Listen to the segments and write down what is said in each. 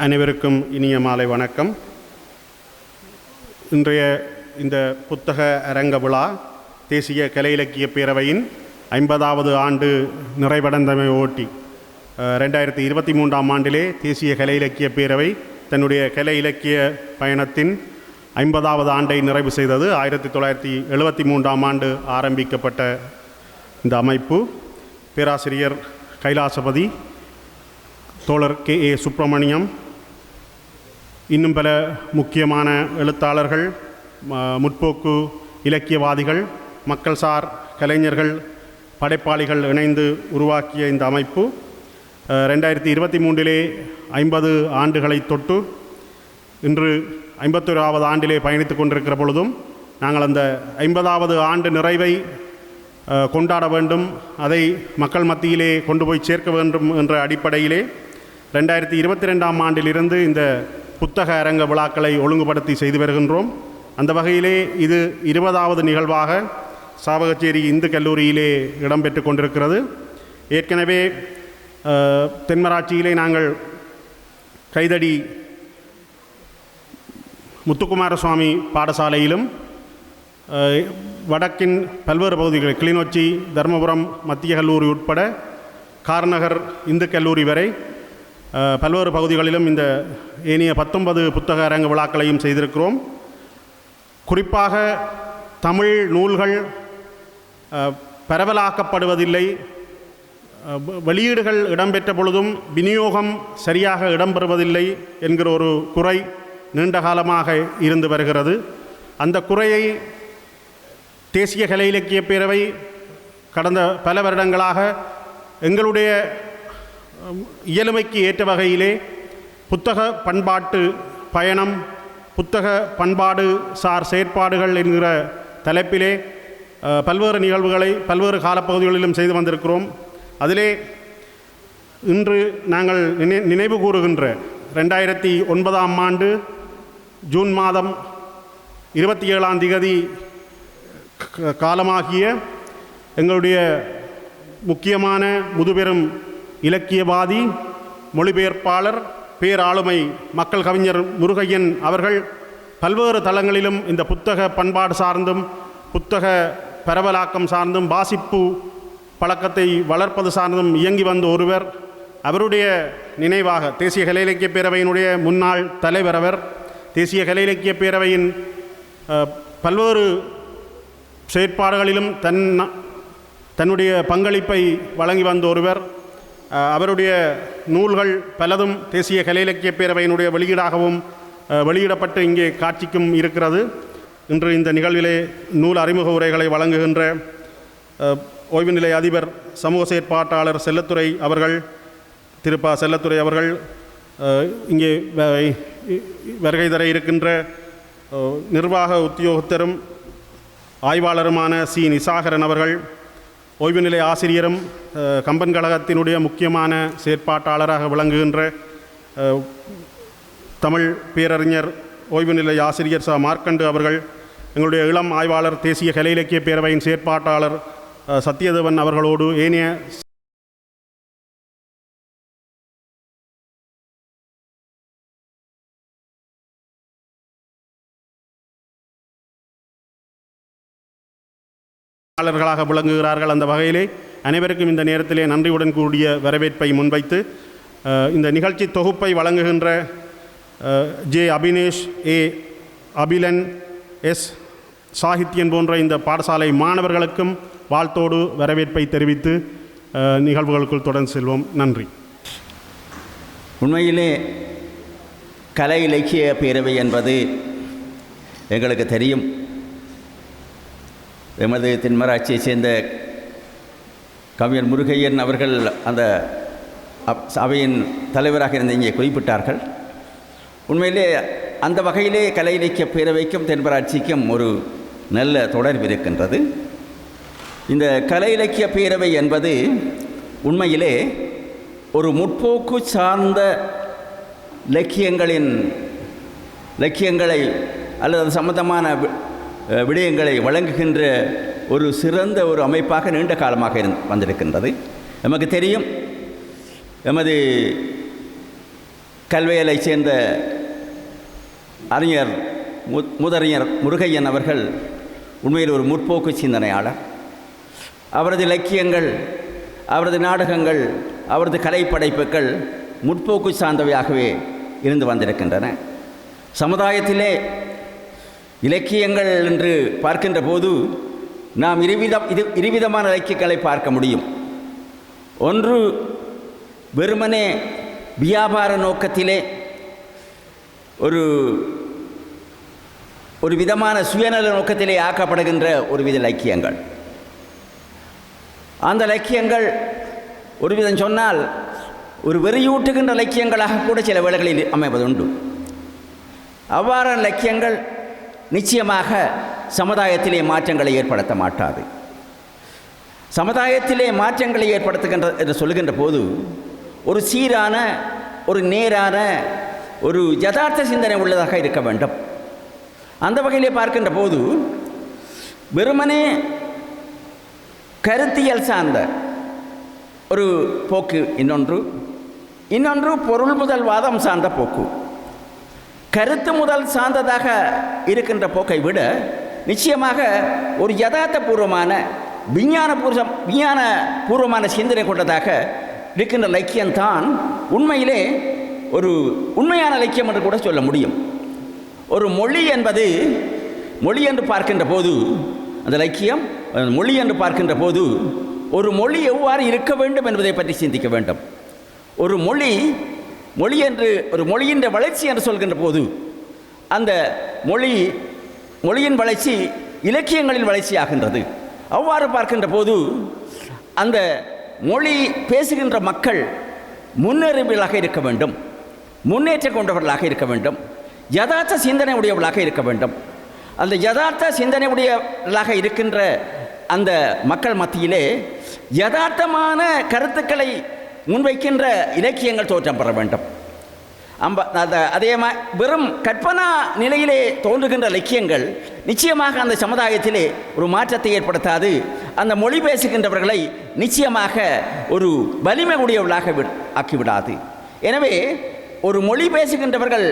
அனைவருக்கும் இனிய மாலை வணக்கம். இன்றைய இந்த புத்தக அரங்க விழா தேசிய கலை இலக்கிய பேரவையின் 50வது ஆண்டு நிறைவடைந்தமை ஓட்டி 2023ஆம் ஆண்டிலே தேசிய கலை இலக்கிய பேரவை தன்னுடைய கலை இலக்கிய பயணத்தின் 50வது ஆண்டை நிறைவு செய்தது. 1973ஆம் ஆண்டு ஆரம்பிக்கப்பட்ட இந்த அமைப்பு பேராசிரியர் கைலாசபதி, தோழர் K.A. சுப்பிரமணியம், இன்னும் பல முக்கியமான எழுத்தாளர்கள், முற்போக்கு இலக்கியவாதிகள், மக்கள்சார் கலைஞர்கள், படைப்பாளிகள் இணைந்து உருவாக்கிய இந்த அமைப்பு 2023 50 ஆண்டுகளை தொட்டு இன்று 51வது ஆண்டிலே பயணித்து கொண்டிருக்கிற பொழுதும் நாங்கள் அந்த 50வது ஆண்டு நிறைவை கொண்டாட வேண்டும், அதை மக்கள் மத்தியிலே கொண்டு போய் சேர்க்க வேண்டும் என்ற அடிப்படையிலே 2022ஆம் ஆண்டிலிருந்து இந்த புத்தக அரங்க விழாக்களை ஒழுங்குபடுத்தி செய்து வருகின்றோம். அந்த வகையிலே இது 20வது நிகழ்வாக சாவகச்சேரி இந்து கல்லூரியிலே இடம்பெற்று கொண்டிருக்கிறது. ஏற்கனவே தென்மராட்சியிலே நாங்கள் கைதடி முத்துக்குமார சுவாமி பாடசாலையிலும் வடக்கின் பல்வேறு பகுதிகள் கிளிநொச்சி, தர்மபுரம் மத்திய கல்லூரி உட்பட கார்நகர் இந்து கல்லூரி வரை பல்வேறு பகுதிகளிலும் இந்த ஏனைய 19 புத்தக அரங்க விழாக்களையும் செய்திருக்கிறோம். குறிப்பாக தமிழ் நூல்கள் பரவலாக்கப்படுவதில்லை, வெளியீடுகள் இடம்பெற்ற பொழுதும் விநியோகம் சரியாக இடம்பெறுவதில்லை என்கிற ஒரு குறை நீண்ட காலமாக இருந்து வருகிறது. அந்த குறையை தேசிய கலை இலக்கிய பேரவை கடந்த பல வருடங்களாக எங்களுடைய இயலுமைக்கு ஏற்ற வகையிலே புத்தக பண்பாட்டு பயணம், புத்தக பண்பாடு சார் செயற்பாடுகள் என்கிற தலைப்பிலே பல்வேறு நிகழ்வுகளை பல்வேறு காலப்பகுதிகளிலும் செய்து வந்திருக்கிறோம். அதிலே இன்று நாங்கள் நினைவு கூறுகின்ற 2009ஆம் ஆண்டு ஜூன் மாதம் 27ஆம் தேதி காலமாகிய எங்களுடைய முக்கியமான முதுபெரும் இலக்கியவாதி, மொழிபெயர்ப்பாளர், பேராளுமை மக்கள் கவிஞர் முருகையன் அவர்கள் பல்வேறு தளங்களிலும் இந்த புத்தக பண்பாடு சார்ந்தும் புத்தக பரவலாக்கம் சார்ந்தும் வாசிப்பு பழக்கத்தை வளர்ப்பது சார்ந்தும் இயங்கி வந்த ஒருவர். அவருடைய நினைவாக தேசிய கலை இலக்கிய பேரவையினுடைய முன்னாள் தலைவர் அவர். தேசிய கலை இலக்கிய பேரவையின் பல்வேறு செயற்பாடுகளிலும் தன்னுடைய பங்களிப்பை வழங்கி வந்த ஒருவர். அவருடைய நூல்கள் பலதும் தேசிய கலை இலக்கிய பேரவையினுடைய வெளியீடாகவும் வெளியிடப்பட்டு இங்கே காட்சிக்கும் இருக்கிறது. இன்று இந்த நிகழ்விலே நூல் அறிமுக உரைகளை வழங்குகின்ற ஓய்வு நிலை அதிபர் சமூக செயற்பாட்டாளர் செல்லத்துறை அவர்கள், திருப்பா செல்லத்துறை அவர்கள், இங்கே வருகை தர இருக்கின்ற நிர்வாக உத்தியோகத்தரும் ஆய்வாளருமான சி. நிசாகரன் அவர்கள், ஓய்வு நிலை ஆசிரியரும் கம்பன் கழகத்தினுடைய முக்கியமான செயற்பாட்டாளராக விளங்குகின்ற தமிழ் பேரறிஞர் ஓய்வு நிலை ஆசிரியர் ச. மார்க்கண்டு அவர்கள், எங்களுடைய இளம் ஆய்வாளர் தேசிய கலை இலக்கிய பேரவையின் செயற்பாட்டாளர் சத்யதேவன் அவர்களோடு ஏனைய ாளர்களாக விளங்குகிறார்கள். அந்த வகையிலே அனைவருக்கும் இந்த நேரத்திலே நன்றியுடன் கூடிய வரவேற்பை முன்வைத்து இந்த நிகழ்ச்சி தொகுப்பை வழங்குகின்ற ஜே. அபினேஷ், ஏ. அபிலன், எஸ். சாகித்யன் போன்ற இந்த பாடசாலை மாணவர்களுக்கும் வாழ்த்தோடு வரவேற்பை தெரிவித்து நிகழ்வுகளுக்குள் தொடர்ந்து செல்வோம். நன்றி. உண்மையிலே கலை இலக்கிய பேரவை என்பது எங்களுக்கு தெரியும். எமது தென்மராட்சியை சேர்ந்த கவிஞர் முருகையன் அவர்கள் அந்த அவையின் தலைவராக இருந்து இங்கே குறிப்பிட்டார்கள். உண்மையிலே அந்த வகையிலே கலை இலக்கிய பேரவைக்கும் தென்மராட்சிக்கும் ஒரு நல்ல தொடர்பு இருக்கின்றது. இந்த கலை இலக்கிய பேரவை என்பது உண்மையிலே ஒரு முற்போக்கு சார்ந்த இலக்கியங்களை அல்லது சம்பந்தமான விடயங்களை வழங்குகின்ற ஒரு சிறந்த ஒரு அமைப்பாக நீண்ட காலமாக வந்திருக்கின்றது. நமக்கு தெரியும், எமது கல்வியலைச் சேர்ந்த அறிஞர் முதறிஞர் முருகையன் அவர்கள் உண்மையில் ஒரு முற்போக்கு சிந்தனையாளர். அவரது இலக்கியங்கள், அவரது நாடகங்கள், அவரது கலைப்படைப்புகள் முற்போக்கு சார்ந்தவையாகவே இருந்து வந்திருக்கின்றன. சமுதாயத்திலே இலக்கியங்கள் என்று பார்க்கின்ற போது நாம் இருவிதமான இலக்கியங்களை பார்க்க முடியும். ஒன்று வெறுமனே வியாபார நோக்கத்திலே ஒரு விதமான சுயநல நோக்கத்திலே ஆக்கப்படுகின்ற ஒரு வித இலக்கியங்கள். அந்த இலக்கியங்கள் ஒரு விதம் சொன்னால் ஒரு வெறியூட்டுகின்ற இலக்கியங்களாக கூட சில வேளைகளில் அமைவதுண்டு. அவ்வாறான இலக்கியங்கள் நிச்சயமாக சமுதாயத்திலே மாற்றங்களை ஏற்படுத்த மாட்டாது. சமுதாயத்திலே மாற்றங்களை ஏற்படுத்துகின்ற என்று சொல்லுகின்ற போது ஒரு சீரான, ஒரு நேரான, ஒரு யதார்த்த சிந்தனை உள்ளதாக இருக்க வேண்டும். அந்த வகையிலே பார்க்கின்ற போது வெறுமனே கருத்தியல் சார்ந்த ஒரு போக்கு இன்னொன்று பொருள் முதல் வாதம் சார்ந்த போக்கு. கருத்து முதல் சார்ந்ததாக இருக்கின்ற போக்கை விட நிச்சயமாக ஒரு யதார்த்தபூர்வமான விஞ்ஞானபூர்வமான சிந்தனை கொண்டதாக இருக்கின்ற இலக்கியம்தான் உண்மையிலே ஒரு உண்மையான இலக்கியம் என்று கூட சொல்ல முடியும். ஒரு மொழி என்று பார்க்கின்ற போது அந்த இலக்கியம் மொழி என்று பார்க்கின்ற போது ஒரு மொழி எவ்வாறு இருக்க வேண்டும் என்பதை பற்றி சிந்திக்க வேண்டும். ஒரு மொழி என்று ஒரு மொழியின் வளர்ச்சி என்று சொல்கின்ற போது அந்த மொழியின் வளர்ச்சி இலக்கியங்களின் வளர்ச்சி ஆகின்றது. அவ்வாறு பார்க்கின்ற போது அந்த மொழி பேசுகின்ற மக்கள் முன்னேறுபவர்களாக இருக்க வேண்டும், முன்னேற்றம் கொண்டவர்களாக இருக்க வேண்டும், யதார்த்த சிந்தனை உடையவர்களாக இருக்க வேண்டும். அந்த யதார்த்த சிந்தனை உடையவர்களாக இருக்கின்ற அந்த மக்கள் மத்தியிலே யதார்த்தமான கருத்துக்களை முன்வைக்கின்ற இலக்கியங்கள் தோற்றம் பெற வேண்டும். அதே வெறும் கற்பனா நிலையிலே தோன்றுகின்ற இலக்கியங்கள் நிச்சயமாக அந்த சமுதாயத்திலே ஒரு மாற்றத்தை ஏற்படுத்தாது. அந்த மொழி பேசுகின்றவர்களை நிச்சயமாக ஒரு வலிமை உடையவர்களாக ஆக்கிவிடாது. எனவே ஒரு மொழி பேசுகின்றவர்கள்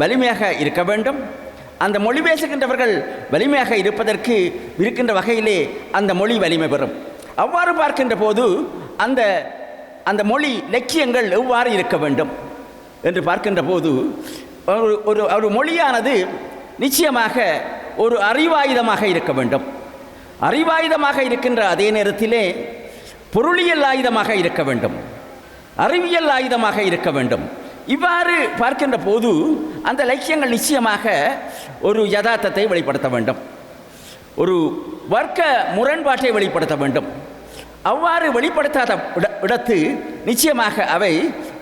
வலிமையாக இருக்க வேண்டும். அந்த மொழி பேசுகின்றவர்கள் வலிமையாக இருப்பதற்கு இருக்கின்ற வகையிலே அந்த மொழி வலிமை பெறும். அவ்வாறு பார்க்கின்ற போது அந்த மொழி இலக்கியங்கள் எவ்வாறு இருக்க வேண்டும் என்று பார்க்கின்ற போது ஒரு மொழியானது நிச்சயமாக ஒரு அறிவாயுதமாக இருக்க வேண்டும். அறிவாயுதமாக இருக்கின்ற அதே நேரத்திலே பொருளியல் ஆயுதமாக இருக்க வேண்டும், அறிவியல் ஆயுதமாக இருக்க வேண்டும். இவ்வாறு பார்க்கின்ற போது அந்த இலக்கியங்கள் நிச்சயமாக ஒரு யதார்த்தத்தை வெளிப்படுத்த வேண்டும், ஒரு வர்க்க முரண்பாட்டை வெளிப்படுத்த வேண்டும். அவ்வாறு வெளிப்படுத்தாத இடத்து நிச்சயமாக அவை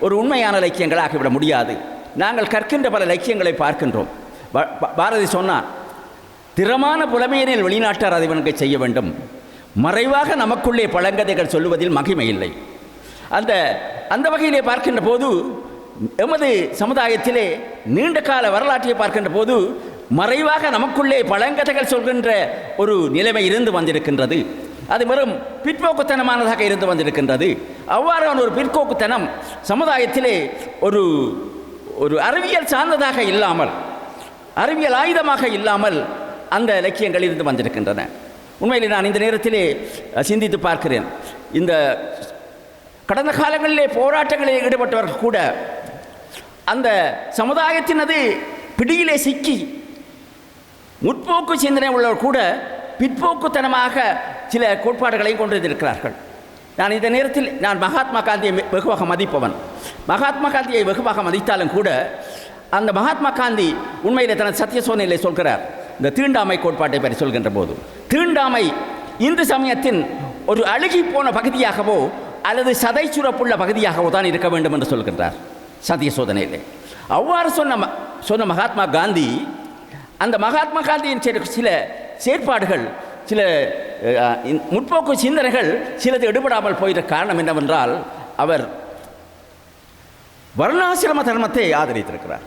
ஒரு உண்மையான இலக்கியங்களாகிவிட முடியாது. நாங்கள் கற்கின்ற பல இலக்கியங்களை பார்க்கின்றோம். பாரதி சொன்னார், திறமான புலமையினில் வெளிநாட்டார் அதிவனுக்கு செய்ய வேண்டும், மறைவாக நமக்குள்ளே பழங்கதைகள் சொல்லுவதில் மகிமை இல்லை. அந்த வகையிலே பார்க்கின்ற போது எமது சமுதாயத்திலே நீண்ட கால வரலாற்றை பார்க்கின்ற போது மறைவாக நமக்குள்ளே பழங்கதைகள் சொல்கின்ற ஒரு நிலைமை இருந்து வந்திருக்கின்றது. அது வெறும் பிற்போக்குத்தனமானதாக இருந்து வந்திருக்கின்றது. அவ்வாறான ஒரு பிற்போக்குத்தனம் சமுதாயத்திலே ஒரு அறிவியல் சார்ந்ததாக இல்லாமல், அறிவியல் ஆயுதமாக இல்லாமல் அந்த இலக்கியங்கள் இருந்து வந்திருக்கின்றன. உண்மையில் நான் இந்த நேரத்திலே சிந்தித்து பார்க்கிறேன். இந்த கடந்த காலங்களிலே போராட்டங்களில் ஈடுபட்டவர்கள் கூட அந்த சமுதாயத்தினது பிடியிலே சிக்கி முற்போக்கு சிந்தனை உள்ளவர் கூட பிற்போக்குத்தனமாக சில கோட்பாடுகளையும் கொண்டிருக்கிறார்கள். நான் இந்த நேரத்தில் மகாத்மா காந்தியை வெகுவாக மதிப்பவன். மகாத்மா காந்தியை வெகுவாக மதித்தாலும் கூட அந்த மகாத்மா காந்தி உண்மையில் தனது சத்தியசோதனையிலே சொல்கிறார். இந்த தீண்டாமை கோட்பாட்டை பற்றி சொல்கின்ற போது, தீண்டாமை இந்து சமயத்தின் ஒரு அழுகி போன பகுதியாகவோ அல்லது சதை சுரப்புள்ள பகுதியாகவோ தான் இருக்க வேண்டும் என்று சொல்கின்றார் சத்தியசோதனையிலே. அவ்வாறு சொன்ன மகாத்மா காந்தி, அந்த மகாத்மா காந்தியின் சில செயற்பாடுகள், சில முற்போக்கு சிந்தனைகள் சிலது எடுபடாமல் போயிட காரணம் என்னவென்றால் அவர் வர்ணாசிரம தர்மத்தை ஆதரித்திருக்கிறார்.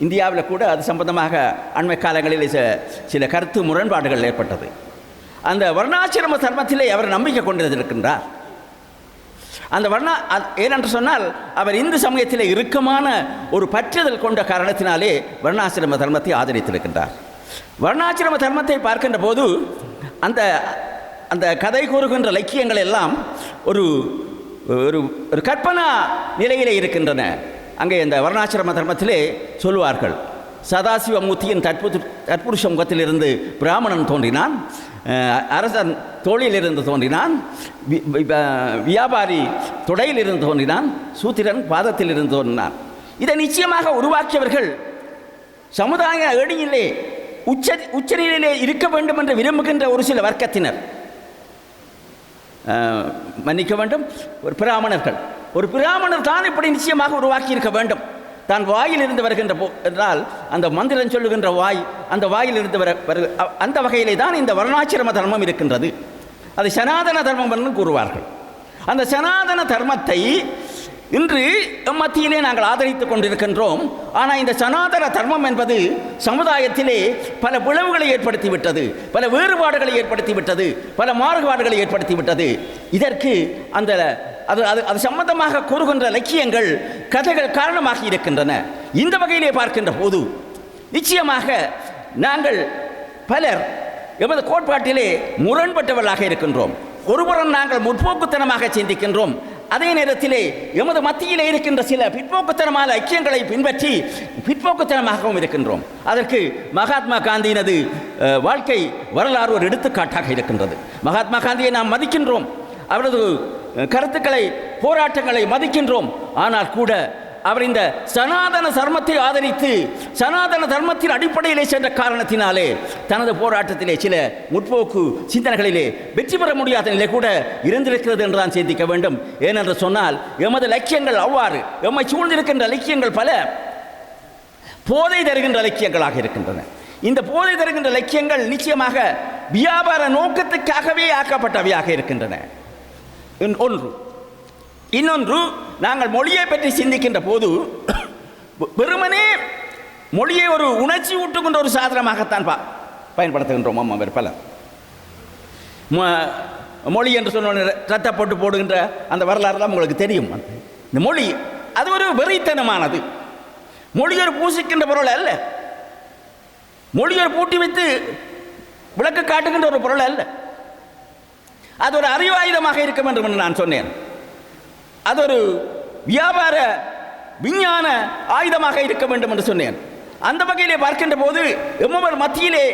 இந்தியாவில் கூட அது சம்பந்தமாக அண்மை காலங்களில் சில கருத்து முரண்பாடுகள் ஏற்பட்டது. அந்த வர்ணாசிரம தர்மத்திலே அவர் நம்பிக்கை கொண்டிருக்கின்றார். அந்த ஏனென்று சொன்னால் அவர் இந்து சமயத்தில் இறுக்கமான ஒரு பற்றுதல் கொண்ட காரணத்தினாலே வர்ணாசிரம தர்மத்தை ஆதரித்திருக்கின்றார். வர்ணாசிரம தர்மத்தை பார்க்கின்ற போது அந்த அந்த கதை கூறுகின்ற இலக்கியங்கள் எல்லாம் ஒரு ஒரு ஒரு கற்பனா நிலையிலே இருக்கின்றன. அங்கே இந்த வர்ணாசிரம தர்மத்திலே சொல்லுவார்கள், சதாசிவமூர்த்தியின் தற்புருஷ முகத்திலிருந்து பிராமணன் தோன்றினான், அரசன் தோளிலிருந்து தோன்றினான், வியாபாரி தொடையிலிருந்து தோன்றினான், சூத்திரன் பாதத்திலிருந்து தோன்றினான். இதை நிச்சயமாக உருவாக்கியவர்கள் சமுதாய ஏணியிலே உச்சநிலையிலே இருக்க வேண்டும் என்று விரும்புகின்ற ஒரு சில வர்க்கத்தினர், மன்னிக்க வேண்டும், ஒரு பிராமணர்கள். ஒரு பிராமணர் தான் இப்படி நிச்சயமாக உருவாக்கி இருக்க வேண்டும். தான் வாயில் இருந்து வருகின்ற என்றால் அந்த மந்திரம் சொல்லுகின்ற வாய், அந்த வாயில் இருந்து அந்த வகையிலே தான் இந்த வர்ணாசிரம தர்மம் இருக்கின்றது. அது சனாதன தர்மம் என்று கூறுவார்கள். அந்த சனாதன தர்மத்தை இன்று மத்தியிலே நாங்கள் ஆதரித்துக் கொண்டிருக்கின்றோம். ஆனால் இந்த சனாதன தர்மம் என்பது சமுதாயத்திலே பல பிளவுகளை ஏற்படுத்திவிட்டது, பல வேறுபாடுகளை ஏற்படுத்திவிட்டது, பல மாறுபாடுகளை ஏற்படுத்திவிட்டது. இதற்கு அந்த அது சம்பந்தமாக கூறுகின்ற இலக்கியங்கள், கதைகள் காரணமாகி இருக்கின்றன. இந்த வகையிலே பார்க்கின்ற போது நிச்சயமாக நாங்கள் பலர் எமது கோட்பாட்டிலே முரண்பட்டவர்களாக இருக்கின்றோம். ஒருபுறம் நாங்கள் முற்போக்குத்தனமாக சிந்திக்கின்றோம், அதே நேரத்திலே எமது மத்தியிலே இருக்கின்ற சில பிற்போக்குத்தனமான ஐக்கியங்களை பின்பற்றி பிற்போக்குத்தனமாகவும் இருக்கின்றோம். அதற்கு மகாத்மா காந்தியினது வாழ்க்கை வரலாறு ஒரு எடுத்துக்காட்டாக இருக்கின்றது. மகாத்மா காந்தியை நாம் மதிக்கின்றோம், அவரது கருத்துக்களை, போராட்டங்களை மதிக்கின்றோம். ஆனால் கூட அவர் இந்த சனாதன தர்மத்தை ஆதரித்து சனாதன தர்மத்தின் அடிப்படையிலே சென்ற காரணத்தினாலே தனது போராட்டத்திலே சில முற்போக்கு சிந்தனைகளிலே வெற்றி பெற முடியாத நிலை கூட இருந்திருக்கிறது என்றுதான் சிந்திக்க வேண்டும். ஏனென்று சொன்னால் எமது இலக்கியங்கள் அவ்வாறு, எம்மை சூழ்ந்திருக்கின்ற இலக்கியங்கள் பல போதை தருகின்ற இலக்கியங்களாக இருக்கின்றன. இந்த போதை தருகின்ற இலக்கியங்கள் நிச்சயமாக வியாபார நோக்கத்துக்காகவே ஆக்கப்பட்டவையாக இருக்கின்றன. ஒன்று. இன்னொன்று, நாங்கள் மொழியை பற்றி சிந்திக்கின்ற போது வெறுமனே மொழியை ஒரு உணர்ச்சி ஊட்டுகின்ற ஒரு சாதனமாகத்தான் பயன்படுத்துகின்றோம். அவர் பலர் மொழி என்று சொன்ன ரத்த போட்டு போடுகின்ற அந்த வரலாறுலாம் உங்களுக்கு தெரியும். இந்த மொழி அது ஒரு வெறித்தனமானது. மொழி ஒரு பூசிக்கின்ற பொருள் அல்ல, மொழி ஒரு பூட்டி வைத்து விளக்கு காட்டுகின்ற ஒரு பொருள் அல்ல. அது ஒரு அறிவாயுதமாக இருக்க வேண்டும் என்று நான் சொன்னேன். அது ஒரு வியாபார விஞ்ஞான ஆயுதமாக இருக்க வேண்டும் என்று சொன்னேன். அந்த வகையிலே பார்க்கின்ற போது எம்மவர் மத்தியிலே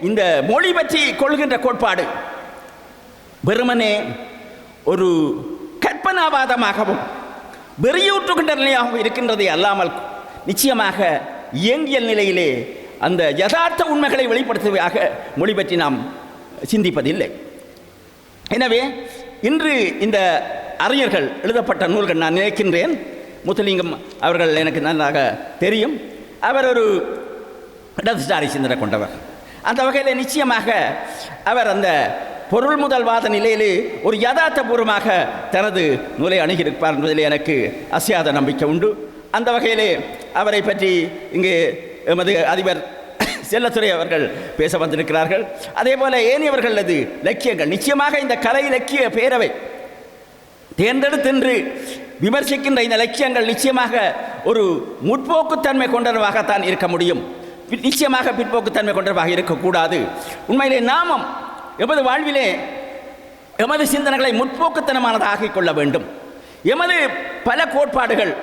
இந்த மொழி பற்றி கொள்கின்ற கோட்பாடு வெறுமனே ஒரு கற்பனாவாதமாகவும் வெறியூற்றுகின்ற நிலையாகவும் இருக்கின்றதை அல்லாமல் நிச்சயமாக இயங்கியல் நிலையிலே அந்த யதார்த்த உண்மைகளை வெளிப்படுத்துவதாக மொழி பற்றி நாம் சிந்திப்பதில்லை. எனவே இன்று இந்த அறிஞர்கள் எழுதப்பட்ட நூல்கள், நான் நினைக்கின்றேன் முத்துலிங்கம் அவர்கள் எனக்கு நன்றாக தெரியும், அவர் ஒரு இடதுசாரி சிந்தனை கொண்டவர். அந்த வகையில் நிச்சயமாக அவர் அந்த பொருள் முதல்வாத நிலையிலே ஒரு யதார்த்தபூர்வமாக தனது நூலை அணுகியிருப்பார் என்பதிலே எனக்கு அசையாத நம்பிக்கை உண்டு. அந்த வகையிலே அவரை பற்றி இங்கு எமது அதிபர் செல்லத்துறை அவர்கள் பேச வந்திருக்கிறார்கள். அதே போல ஏனியவர்களது இலக்கியங்கள் நிச்சயமாக இந்த கலை இலக்கிய பேரவை தேர்ந்தெடுத்தென்று விமர்சிக்கின்ற இந்த இலக்கியங்கள் நிச்சயமாக ஒரு முற்போக்குத்தன்மை கொண்டவாகத்தான் இருக்க முடியும், நிச்சயமாக பிற்போக்குத்தன்மை கொண்டவாக இருக்கக்கூடாது. உண்மையிலே நாமும் எமது வாழ்விலே எமது சிந்தனைகளை முற்போக்குத்தனமானதாக கொள்ள வேண்டும். எமது பல கோட்பாடுகள்,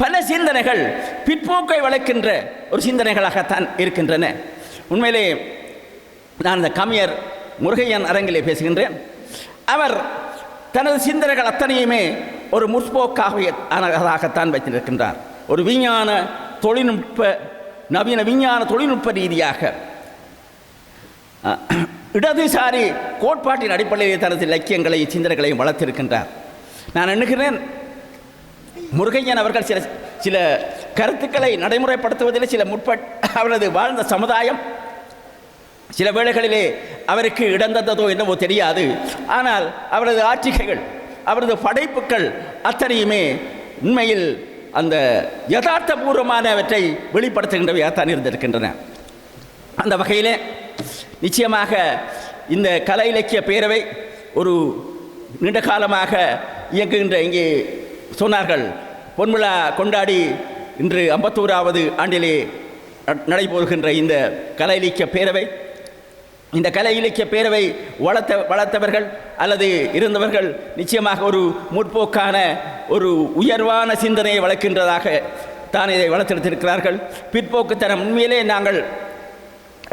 பல சிந்தனைகள் பிற்போக்கை வளர்க்கின்ற ஒரு சிந்தனைகளாகத்தான் இருக்கின்றன. உண்மையிலே நான் இந்த கவிஞர் முருகையன் அரங்கிலே பேசுகின்றேன். அவர் தனது சிந்தனைகள் அத்தனையுமே ஒரு முற்போக்காகத்தான் வைத்திருக்கின்றார். ஒரு விஞ்ஞான தொழில்நுட்ப, நவீன விஞ்ஞான தொழில்நுட்ப ரீதியாக இடதுசாரி கோட்பாட்டின் அடிப்படையிலே தனது இலக்கியங்களையும் சிந்தனைகளையும் வளர்த்திருக்கின்றார். நான் எண்ணுகிறேன் முருகையன் அவர்கள் சில கருத்துக்களை நடைமுறைப்படுத்துவதில் சில அவரது வாழ்ந்த சமுதாயம் சில வேளைகளிலே அவருக்கு இடந்ததோ என்னவோ தெரியாது. ஆனால் அவரது ஆட்சிகள், அவரது படைப்புகள் அத்தனையுமே உண்மையில் அந்த யதார்த்தபூர்வமானவற்றை வெளிப்படுத்துகின்றவையாகத்தான் இருந்திருக்கின்றன. அந்த வகையில் நிச்சயமாக இந்த கலை இலக்கிய பேரவை ஒரு நீண்ட காலமாக இயக்குகின்ற இங்கே சொன்னார்கள் பொன்விழா கொண்டாடி இன்று 51வது ஆண்டிலே நடைபெறுகின்ற இந்த கலை இலக்கிய பேரவை, இந்த கலை இலக்கிய பேரவை வளர்த்தவர்கள் அல்லது இருந்தவர்கள் நிச்சயமாக ஒரு முற்போக்கான ஒரு உயர்வான சிந்தனையை வளர்க்கின்றதாக தான் இதை வளர்த்தெடுத்திருக்கிறார்கள். பிற்போக்குத்தனம் உண்மையிலே நாங்கள்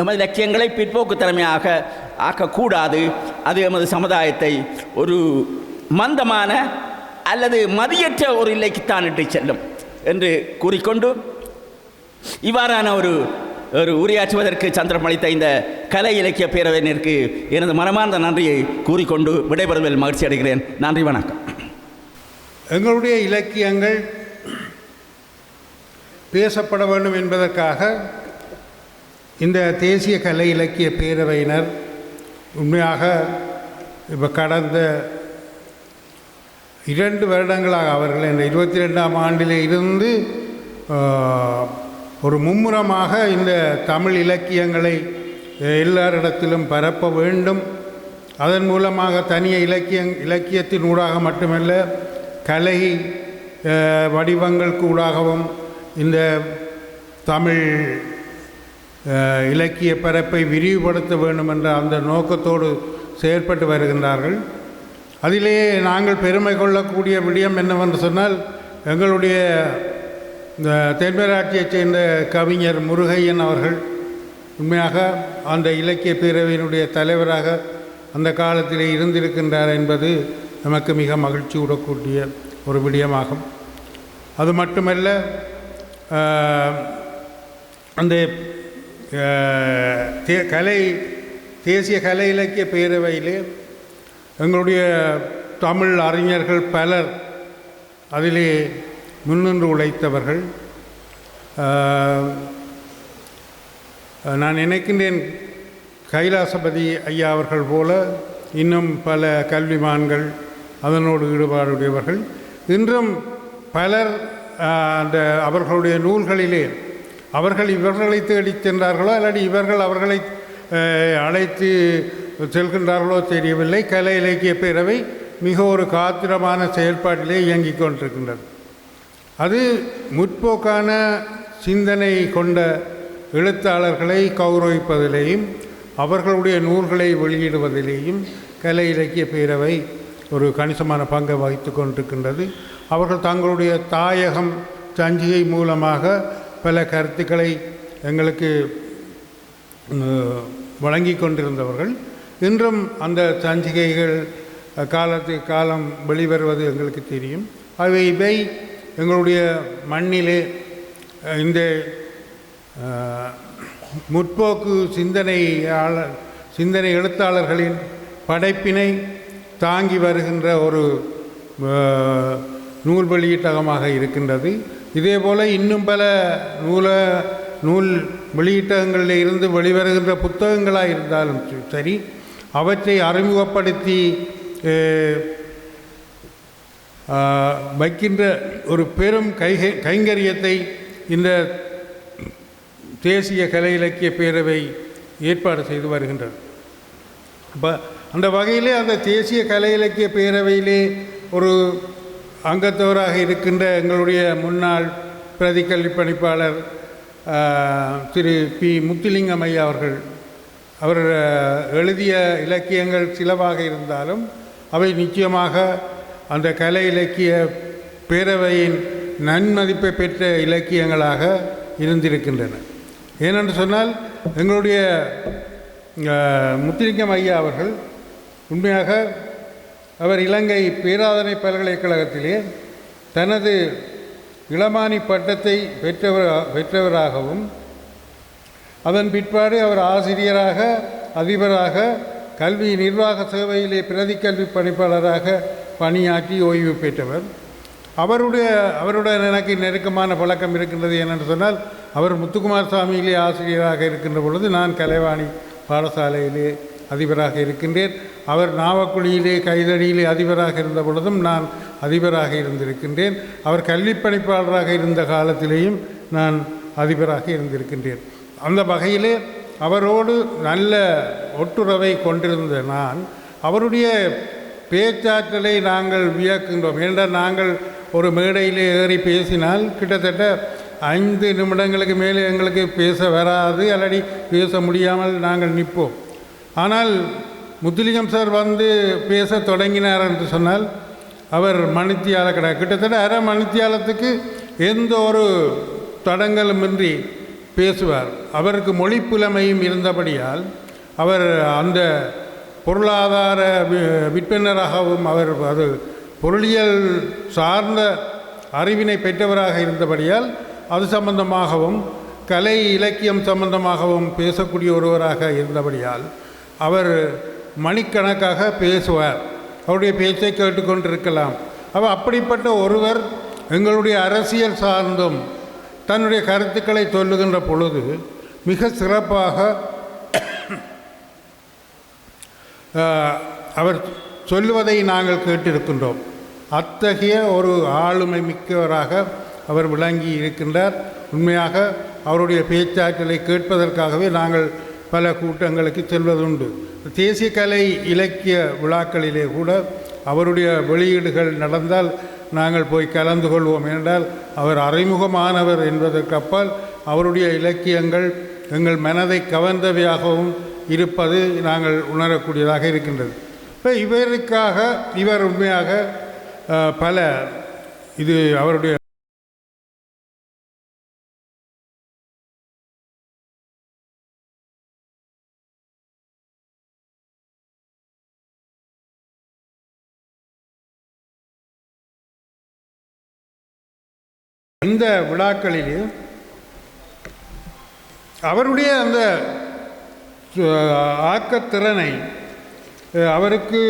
எமது இலக்கியங்களை பிற்போக்குத்தன்மையாக ஆக்கக்கூடாது. அது எமது சமுதாயத்தை ஒரு மந்தமான அல்லது மதியற்ற ஒரு நிலைக்குத்தான் இட்டு செல்லும் என்று கூறிக்கொண்டு இவ்வாறான ஒரு உரையாற்றுவதற்கு சந்திரம் அளித்த இந்த கலை இலக்கிய பேரவையினருக்கு எனது மனமார்ந்த நன்றியை கூறிக்கொண்டு விடைபெறுவதில் மகிழ்ச்சி அடைகிறேன். நன்றி, வணக்கம். எங்களுடைய இலக்கியங்கள் பேசப்பட வேண்டும் என்பதற்காக இந்த தேசிய கலை இலக்கிய பேரவையினர் உண்மையாக இப்போ கடந்த 2 வருடங்களாக அவர்கள் இந்த 22ஆம் ஆண்டிலே இருந்து ஒரு மும்முரமாக இந்த தமிழ் இலக்கியங்களை எல்லாரிடத்திலும் பரப்ப வேண்டும். அதன் மூலமாக தனிய இலக்கியத்தின் ஊடாக மட்டுமல்ல, கலை வடிவங்களுக்கு ஊடாகவும் இந்த தமிழ் இலக்கிய பரப்பை விரிவுபடுத்த வேண்டும் என்ற அந்த நோக்கத்தோடு செயற்பட்டு வருகின்றார்கள். அதிலே நாங்கள் பெருமை கொள்ளக்கூடிய விடயம் என்னவென்று சொன்னால், எங்களுடைய இந்த தென்மராட்சியைச் சேர்ந்த கவிஞர் முருகையன் அவர்கள் உண்மையாக அந்த இலக்கிய பேரவையினுடைய தலைவராக அந்த காலத்திலே இருந்திருக்கின்றார் என்பது நமக்கு மிக மகிழ்ச்சி விடக்கூடிய ஒரு விடயமாகும். அது மட்டுமல்ல, அந்த தேசிய கலை இலக்கிய பேரவையிலே எங்களுடைய தமிழ் அறிஞர்கள் பலர் அதிலே முன்னின்று உழைத்தவர்கள். நான் நினைக்கின்றேன் கைலாசபதி ஐயா அவர்கள் போல இன்னும் பல கல்விமான்கள் அதனோடு ஈடுபாடுடையவர்கள் இன்றும் பலர் அந்த அவர்களுடைய நூல்களிலே அவர்கள் இவர்களை தேடிச் சென்றார்களோ அல்லது இவர்கள் அவர்களை அழைத்து செல்கின்றார்களோ தெரியவில்லை. கலை இலக்கிய பேரவை மிக ஒரு காத்திரமான செயல்பாட்டிலே இயங்கிக் கொண்டிருக்கின்றது. அது முற்போக்கான சிந்தனை கொண்ட எழுத்தாளர்களை கௌரவிப்பதிலேயும் அவர்களுடைய நூல்களை வெளியிடுவதிலேயும் கலை இலக்கிய பேரவை ஒரு கணிசமான பங்கை வகித்து கொண்டிருக்கின்றது. அவர்கள் தங்களுடைய தாயகம் சஞ்சிகை மூலமாக பல கருத்துக்களை எங்களுக்கு வழங்கி கொண்டிருந்தவர்கள். இன்றும் அந்த சஞ்சிகைகள் காலம் வெளிவருவது எங்களுக்கு தெரியும். இவை எங்களுடைய மண்ணிலே இந்த முற்போக்கு சிந்தனை எழுத்தாளர்களின் படைப்பினை தாங்கி வருகின்ற ஒரு நூல் வெளியீட்டகமாக இருக்கின்றது. இதேபோல் இன்னும் பல நூல் வெளியீட்டகங்களில் இருந்து வெளிவருகின்ற புத்தகங்களாக இருந்தாலும் சரி, அவற்றை அறிமுகப்படுத்தி வைக்கின்ற ஒரு பெரும் கைங்கரியத்தை இந்த தேசிய கலை இலக்கிய பேரவை ஏற்பாடு செய்து வருகின்றது. அப்போ அந்த வகையிலே அந்த தேசிய கலை இலக்கிய பேரவையிலே ஒரு அங்கத்தவராக இருக்கின்ற எங்களுடைய முன்னாள் பிரதி கல்வி பணிப்பாளர் திரு பி முத்துலிங்கம் ஐயா அவர் எழுதிய இலக்கியங்கள் சிலவாக இருந்தாலும் அவை நிச்சயமாக அந்த கலை இலக்கிய பேரவையின் நன்மதிப்பை பெற்ற இலக்கியங்களாக இருந்திருக்கின்றன. ஏனென்று சொன்னால் எங்களுடைய முத்துலிங்கம் ஐயா அவர்கள் உண்மையாக அவர் இலங்கை பேராதனை பல்கலைக்கழகத்திலே தனது இளமானி பட்டத்தை பெற்றவராகவும் அதன் பிற்பாடு அவர் ஆசிரியராக, அதிபராக, கல்வி நிர்வாக சேவையிலே பிரதி கல்வி பணிப்பாளராக பணியாற்றி ஓய்வு பெற்றவர். அவருடன் எனக்கு நெருக்கமான பழக்கம் இருக்கின்றது. ஏனென்று சொன்னால் அவர் முத்துக்குமார் சாமியிலே ஆசிரியராக இருக்கின்ற பொழுது நான் கலைவாணி பாடசாலையிலே அதிபராக இருக்கின்றேன். அவர் நாவக்குழியிலே கைதடியிலே அதிபராக இருந்த பொழுதும் நான் அதிபராக இருந்திருக்கின்றேன். அவர் கல்வி பணிப்பாளராக இருந்த காலத்திலேயும் நான் அதிபராக இருந்திருக்கின்றேன். அந்த வகையிலே அவரோடு நல்ல ஒட்டுறவை கொண்டிருந்த நான் அவருடைய பேச்சாற்றலை நாங்கள் வியக்கின்றோம். ஏனென்றால் நாங்கள் ஒரு மேடையிலே ஏறி பேசினால் கிட்டத்தட்ட 5 நிமிடங்களுக்கு மேலே எங்களுக்கு பேச வராது, அல்லடி பேச முடியாமல் நாங்கள் நிற்போம். ஆனால் முத்துலிங்கம் சார் வந்து பேச தொடங்கினார் என்று சொன்னால் அவர் மணித்தியால கிட்டத்தட்ட அரை மணித்தியாலத்துக்கு எந்த ஒரு தடங்களுமின்றி பேசுவார். அவருக்கு மொழி புலமையும் இருந்தபடியால் அவர் அந்த பொருளாதார விற்பனராகவும் அவர் அது பொருளியல் சார்ந்த அறிவினை பெற்றவராக இருந்தபடியால் அது சம்பந்தமாகவும் கலை இலக்கியம் சம்பந்தமாகவும் பேசக்கூடிய ஒருவராக இருந்தபடியால் அவர் மணிக்கணக்காக பேசுவார். அவருடைய பேச்சை கேட்டுக்கொண்டிருக்கலாம். அவர் அப்படிப்பட்ட ஒருவர் எங்களுடைய அரசியல் சார்ந்தும் தன்னுடைய கருத்துக்களை சொல்லுகின்ற பொழுது மிக சிறப்பாக அவர் சொல்லுவதை நாங்கள் கேட்டிருக்கின்றோம். அத்தகைய ஒரு ஆளுமை மிக்கவராக அவர் விளங்கி இருக்கின்றார். உண்மையாக அவருடைய பேச்சாற்றலை கேட்பதற்காகவே நாங்கள் பல கூட்டங்களுக்கு செல்வதுண்டு. தேசிய கலை இலக்கிய விழாக்களிலே கூட அவருடைய வெளியீடுகள் நடந்தால் நாங்கள் போய் கலந்து கொள்வோம். என்றால் அவர் அறிமுகமானவர் என்பதற்கு அப்பால் அவருடைய இலக்கியங்கள் எங்கள் மனதை கவர்ந்தவையாகவும் இருப்பது நாங்கள் உணரக்கூடியதாக இருக்கின்றது. இப்போ இவருக்காக இவர் உண்மையாக பல இது அவருடைய இந்த விழாக்களிலே அவருடைய அந்த ஆக்கத்திறனை அவருக்கு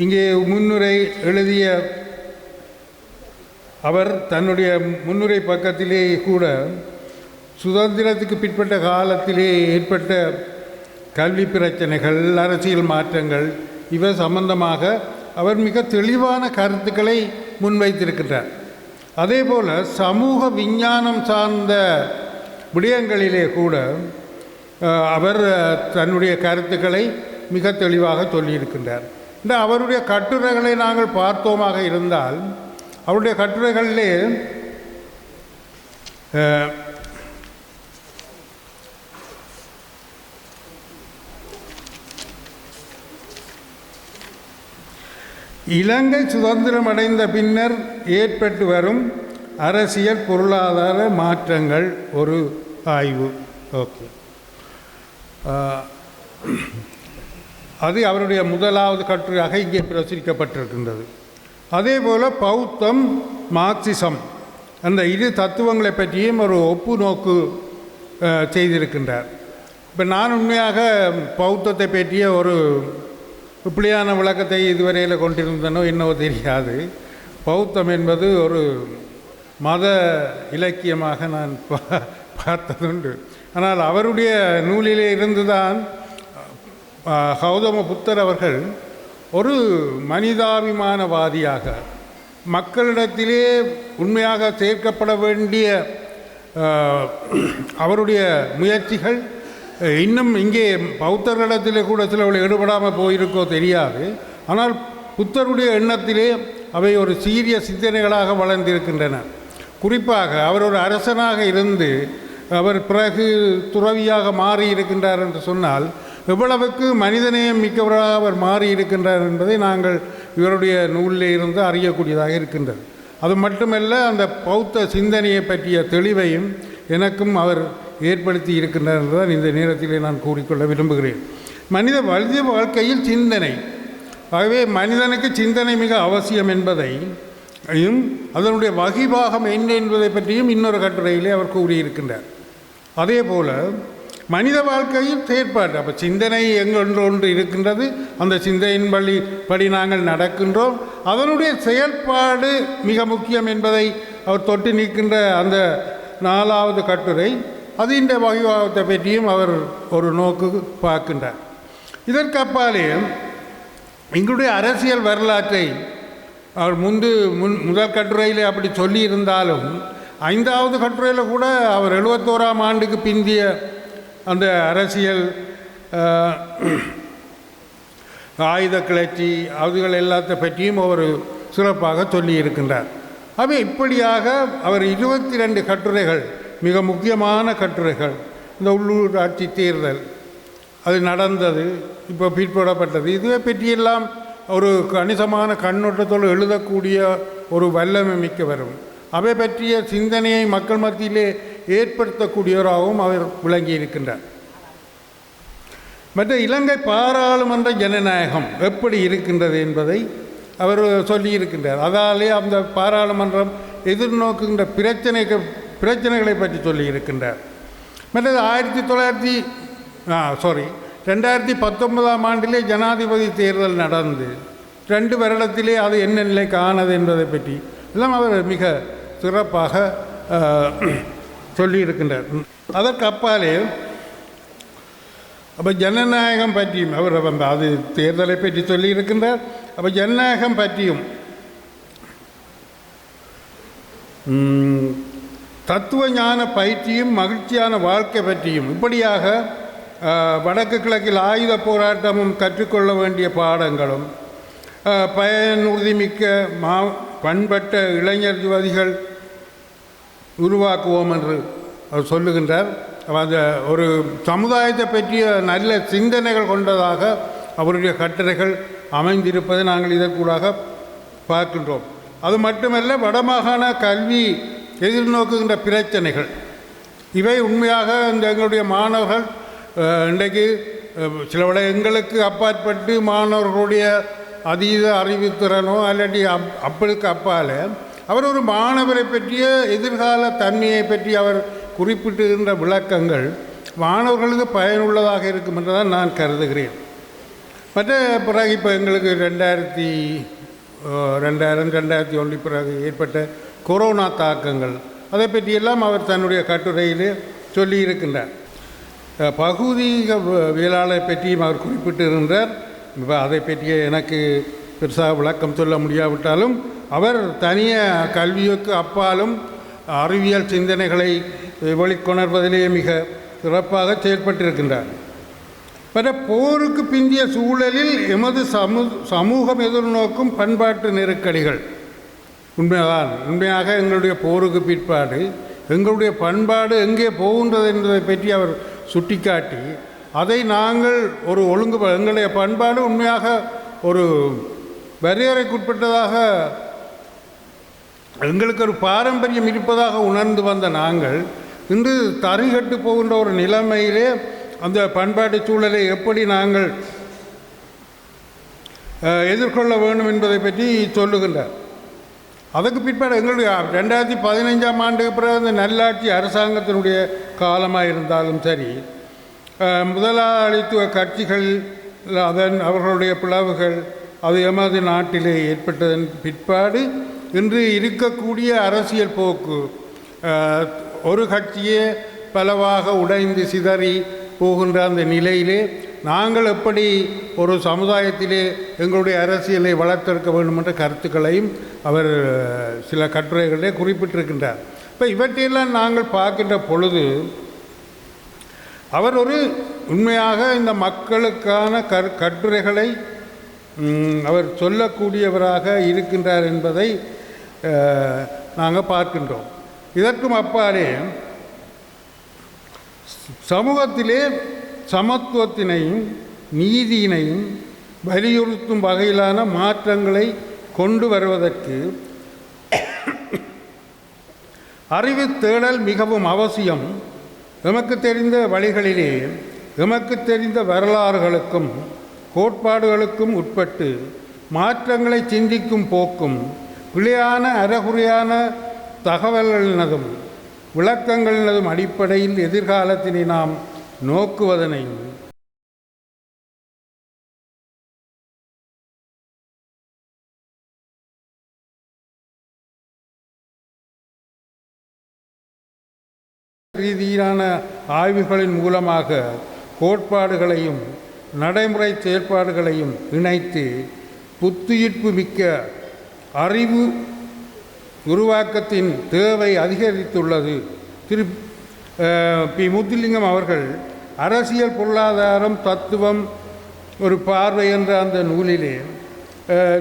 இங்கே முன்னுரை எழுதிய அவர் தன்னுடைய முன்னுரை பக்கத்திலே கூட சுதந்திரத்துக்கு பிற்பட்ட காலத்திலே ஏற்பட்ட கல்வி பிரச்சனைகள், அரசியல் மாற்றங்கள் இவை சம்பந்தமாக அவர் மிக தெளிவான கருத்துக்களை முன்வைத்திருக்கின்றார். அதேபோல் சமூக விஞ்ஞானம் சார்ந்த விடயங்களிலே கூட அவர் தன்னுடைய கருத்துக்களை மிக தெளிவாக சொல்லியிருக்கின்றார். இந்த அவருடைய கட்டுரைகளை நாங்கள் பார்த்தோமாக இருந்தால் அவருடைய கட்டுரைகளிலே இலங்கை சுதந்திரம் அடைந்த பின்னர் ஏற்பட்டு வரும் அரசியல் பொருளாதார மாற்றங்கள் ஒரு ஆய்வு. ஓகே, அது அவருடைய முதலாவது கட்டுரையாக இங்கே பிரசுரிக்கப்பட்டிருக்கின்றது. அதே போல் பௌத்தம், மார்க்சிசம் அந்த இரு தத்துவங்களை பற்றியும் ஒரு ஒப்பு நோக்கு செய்திருக்கின்றார். இப்போ நான் உண்மையாக பௌத்தத்தை பற்றிய ஒரு இப்படியான விளக்கத்தை இதுவரையில் கொண்டிருந்தனோ என்னவோ தெரியாது. பௌத்தம் என்பது ஒரு மத இலக்கியமாக நான் பார்த்ததுண்டு. ஆனால் அவருடைய நூலிலே இருந்துதான் கௌதம புத்தர் அவர்கள் ஒரு மனிதாபிமானவாதியாக மக்களிடத்திலே உண்மையாக சேர்க்கப்பட வேண்டிய அவருடைய முயற்சிகள் இன்னும் இங்கே பௌத்தர்களிடத்திலே கூட சிலவர்கள் ஈடுபடாமல் போயிருக்கோ தெரியாது. ஆனால் புத்தருடைய எண்ணத்திலே அவை ஒரு சீரிய சிந்தனைகளாக வளர்ந்திருக்கின்றன. குறிப்பாக அவர் ஒரு அரசனாக இருந்து அவர் பிறகு துறவியாக மாறி இருக்கின்றார் என்று சொன்னால் எவ்வளவுக்கு மனிதநேயம் மிக்கவராக அவர் மாறி இருக்கின்றார் என்பதை நாங்கள் இவருடைய நூலிலே இருந்து அறியக்கூடியதாக இருக்கின்றது. அது மட்டுமல்ல, அந்த பௌத்த சிந்தனையை பற்றிய தெளிவையும் எனக்கும் அவர் ஏற்படுத்தி இருக்கின்றார் என்றுதான் இந்த நேரத்திலே நான் கூறிக்கொள்ள விரும்புகிறேன். மனித வாழ்க்கையில் சிந்தனை, ஆகவே மனிதனுக்கு சிந்தனை மிக அவசியம் என்பதையும் அதனுடைய வகிபாகம் என்ன என்பதை பற்றியும் இன்னொரு கட்டுரையிலே அவர் கூறியிருக்கின்றார். அதே போல் மனித வாழ்க்கையில் செயற்பாடு, அப்போ சிந்தனை ஒன்று இருக்கின்றது, அந்த சிந்தனையின் படி நாங்கள் நடக்கின்றோம், அதனுடைய செயல்பாடு மிக முக்கியம் என்பதை அவர் தொட்டு நிற்கின்ற அந்த 4வது கட்டுரை, அதின் வகிபாகத்தை பற்றியும் அவர் ஒரு நோக்கு பார்க்கின்றார். இதற்கு அப்பாலே எங்களுடைய அரசியல் வரலாற்றை அவர் முதல் கட்டுரையில் அப்படி சொல்லியிருந்தாலும் 5வது கட்டுரையில் கூட அவர் 71ஆம் ஆண்டுக்கு பிந்திய அந்த அரசியல் ஆயுத கிளர்ச்சி அதுகள் எல்லாத்த பற்றியும் அவர் சிறப்பாக சொல்லியிருக்கின்றார். அவை இப்படியாக அவர் 22 கட்டுரைகள், மிக முக்கியமான கட்டுரைகள், இந்த உள்ளூராட்சி தேர்தல் அது நடந்தது, இப்போ பிற்படப்பட்டது, இதுவை பற்றியெல்லாம் ஒரு கணிசமான கண்ணோட்டத்தோடு எழுதக்கூடிய ஒரு வல்லமை மிக்கவரும், அவை பற்றிய சிந்தனையை மக்கள் மத்தியிலே ஏற்படுத்தக்கூடியவராகவும் அவர் விளங்கி இருக்கின்றார். மற்ற இலங்கை பாராளுமன்ற ஜனநாயகம் எப்படி இருக்கின்றது என்பதை அவர் சொல்லியிருக்கின்றார். அதாலே அந்த பாராளுமன்றம் எதிர்நோக்குகின்ற பிரச்சனைகளை பற்றி சொல்லியிருக்கின்றார். மற்றது 2019ஆம் ஆண்டிலே ஜனாதிபதி தேர்தல் நடந்து 2 வருடத்திலே அது என்ன நிலைக்கு ஆனது என்பதை பற்றி எல்லாம் அவர் மிக சிறப்பாக சொல்லியிருக்கின்றார். அதற்கு அப்பாலே அப்போ ஜனநாயகம் பற்றியும் அவர் அது தேர்தலை பற்றி சொல்லியிருக்கின்றார். அப்போ ஜனநாயகம் பற்றியும் தத்துவ ஞான பயிற்சியும் மகிழ்ச்சியான வாழ்க்கை பற்றியும் இப்படியாக வடக்கு கிழக்கில் ஆயுத போராட்டமும் கற்றுக்கொள்ள வேண்டிய பாடங்களும் பயனுறுதிமிக்க பண்பட்ட இளைஞர் யுவதிகள் உருவாக்குவோம் என்று அவர் சொல்லுகின்றார். அந்த ஒரு சமுதாயத்தை பற்றிய நல்ல சிந்தனைகள் கொண்டதாக அவருடைய கட்டுரைகள் அமைந்திருப்பதை நாங்கள் இதற்கூடாக பார்க்கின்றோம். அது மட்டுமல்ல, வடமாகாண கல்வி எதிர்நோக்குகின்ற பிரச்சனைகள் இவை உண்மையாக இந்த எங்களுடைய மாணவர்கள் இன்றைக்கு சில விட எங்களுக்கு அப்பாற்பட்டு மாணவர்களுடைய அதீத அறிவுத்திறனோ அல்லது அப்பளுக்கு அப்பால் அவர் ஒரு மாணவரை பற்றிய எதிர்கால தன்மையை பற்றி அவர் குறிப்பிட்டுகின்ற விளக்கங்கள் மாணவர்களுக்கு பயனுள்ளதாக இருக்கும் என்று தான் நான் கருதுகிறேன். மற்ற பிறகு இப்போ எங்களுக்கு 2001 பிறகு ஏற்பட்ட கொரோனா தாக்கங்கள் அதை பற்றியெல்லாம் அவர் தன்னுடைய கட்டுரையில் சொல்லியிருக்கின்றார். பகுதியியலாளரை பற்றியும் அவர் குறிப்பிட்டிருந்தார். அதை பற்றிய எனக்கு பெருசாக விளக்கம் சொல்ல முடியாவிட்டாலும் அவர் தனிய கல்விக்கு அப்பாலும் அறிவியல் சிந்தனைகளை வெளிக்கொணர்வதிலே மிக சிறப்பாக செயல்பட்டிருக்கின்றார். பல போருக்கு பிந்திய சூழலில் எமது சமூகம் எதிர்நோக்கும் பண்பாட்டு நெருக்கடிகள் உண்மையாக எங்களுடைய போருக்கு பிற்பாடு எங்களுடைய பண்பாடு எங்கே போகின்றது என்பதை பற்றி அவர் சுட்டிக்காட்டி அதை நாங்கள் ஒரு எங்களுடைய பண்பாடு உண்மையாக ஒரு வரையறைக்குட்பட்டதாக எங்களுக்கு ஒரு பாரம்பரியம் இருப்பதாக உணர்ந்து வந்த நாங்கள் இன்று தறிகட்டு போகின்ற ஒரு நிலைமையிலே அந்த பண்பாட்டு சூழலை எப்படி நாங்கள் எதிர்கொள்ள வேண்டும் என்பதை பற்றி சொல்லுகின்றார். அதுக்கு பிற்பாடு எங்களுடைய 2015ஆம் ஆண்டுக்கு பிறகு அந்த நல்லாட்சி அரசாங்கத்தினுடைய காலமாக இருந்தாலும் சரி, முதலாளித்துவ கட்சிகள் அவர்களுடைய பிளவுகள் அது எமது நாட்டிலே ஏற்பட்டதன் பிற்பாடு இன்று இருக்கக்கூடிய அரசியல் போக்கு ஒரு கட்சியே பலவாக உடைந்து சிதறி போகின்ற அந்த நிலையிலே நாங்கள் எப்படி ஒரு சமுதாயத்திலே எங்களுடைய அரசியலை வளர்த்தெடுக்க வேண்டும் என்ற கருத்துக்களையும் அவர் சில கட்டுரைகளிலே குறிப்பிட்டிருக்கின்றார். இப்போ இவற்றையெல்லாம் நாங்கள் பார்க்கின்ற பொழுது அவர் ஒரு உண்மையாக இந்த மக்களுக்கான கட்டுரைகளை அவர் சொல்லக்கூடியவராக இருக்கின்றார் என்பதை நாங்கள் பார்க்கின்றோம். இதற்கும் அப்பாலே சமூகத்திலே சமத்துவத்தினையும் நீதியினையும் வலியுறுத்தும் வகையிலான மாற்றங்களை கொண்டு வருவதற்கு அறிவு தேடல் மிகவும் அவசியம். எமக்கு தெரிந்த வழிகளிலே எமக்கு தெரிந்த வரலாறுகளுக்கும் கோட்பாடுகளுக்கும் உட்பட்டு மாற்றங்களை சிந்திக்கும் போக்கும் பிழையான அறகுறையான தகவல்களினதும் விளக்கங்களினதும் அடிப்படையில் எதிர்காலத்தினை நாம் நோக்குவதனையும் ரீதியிலான ஆய்வுகளின் மூலமாக கோட்பாடுகளையும் நடைமுறை செயற்பாடுகளையும் இணைத்து புத்துயிர்ப்பு மிக்க அறிவு உருவாக்கத்தின் தேவை அதிகரித்துள்ளது. பி. முத்துலிங்கம் அவர்கள் அரசியல், பொருளாதாரம், தத்துவம் ஒரு பார்வை என்ற அந்த நூலிலே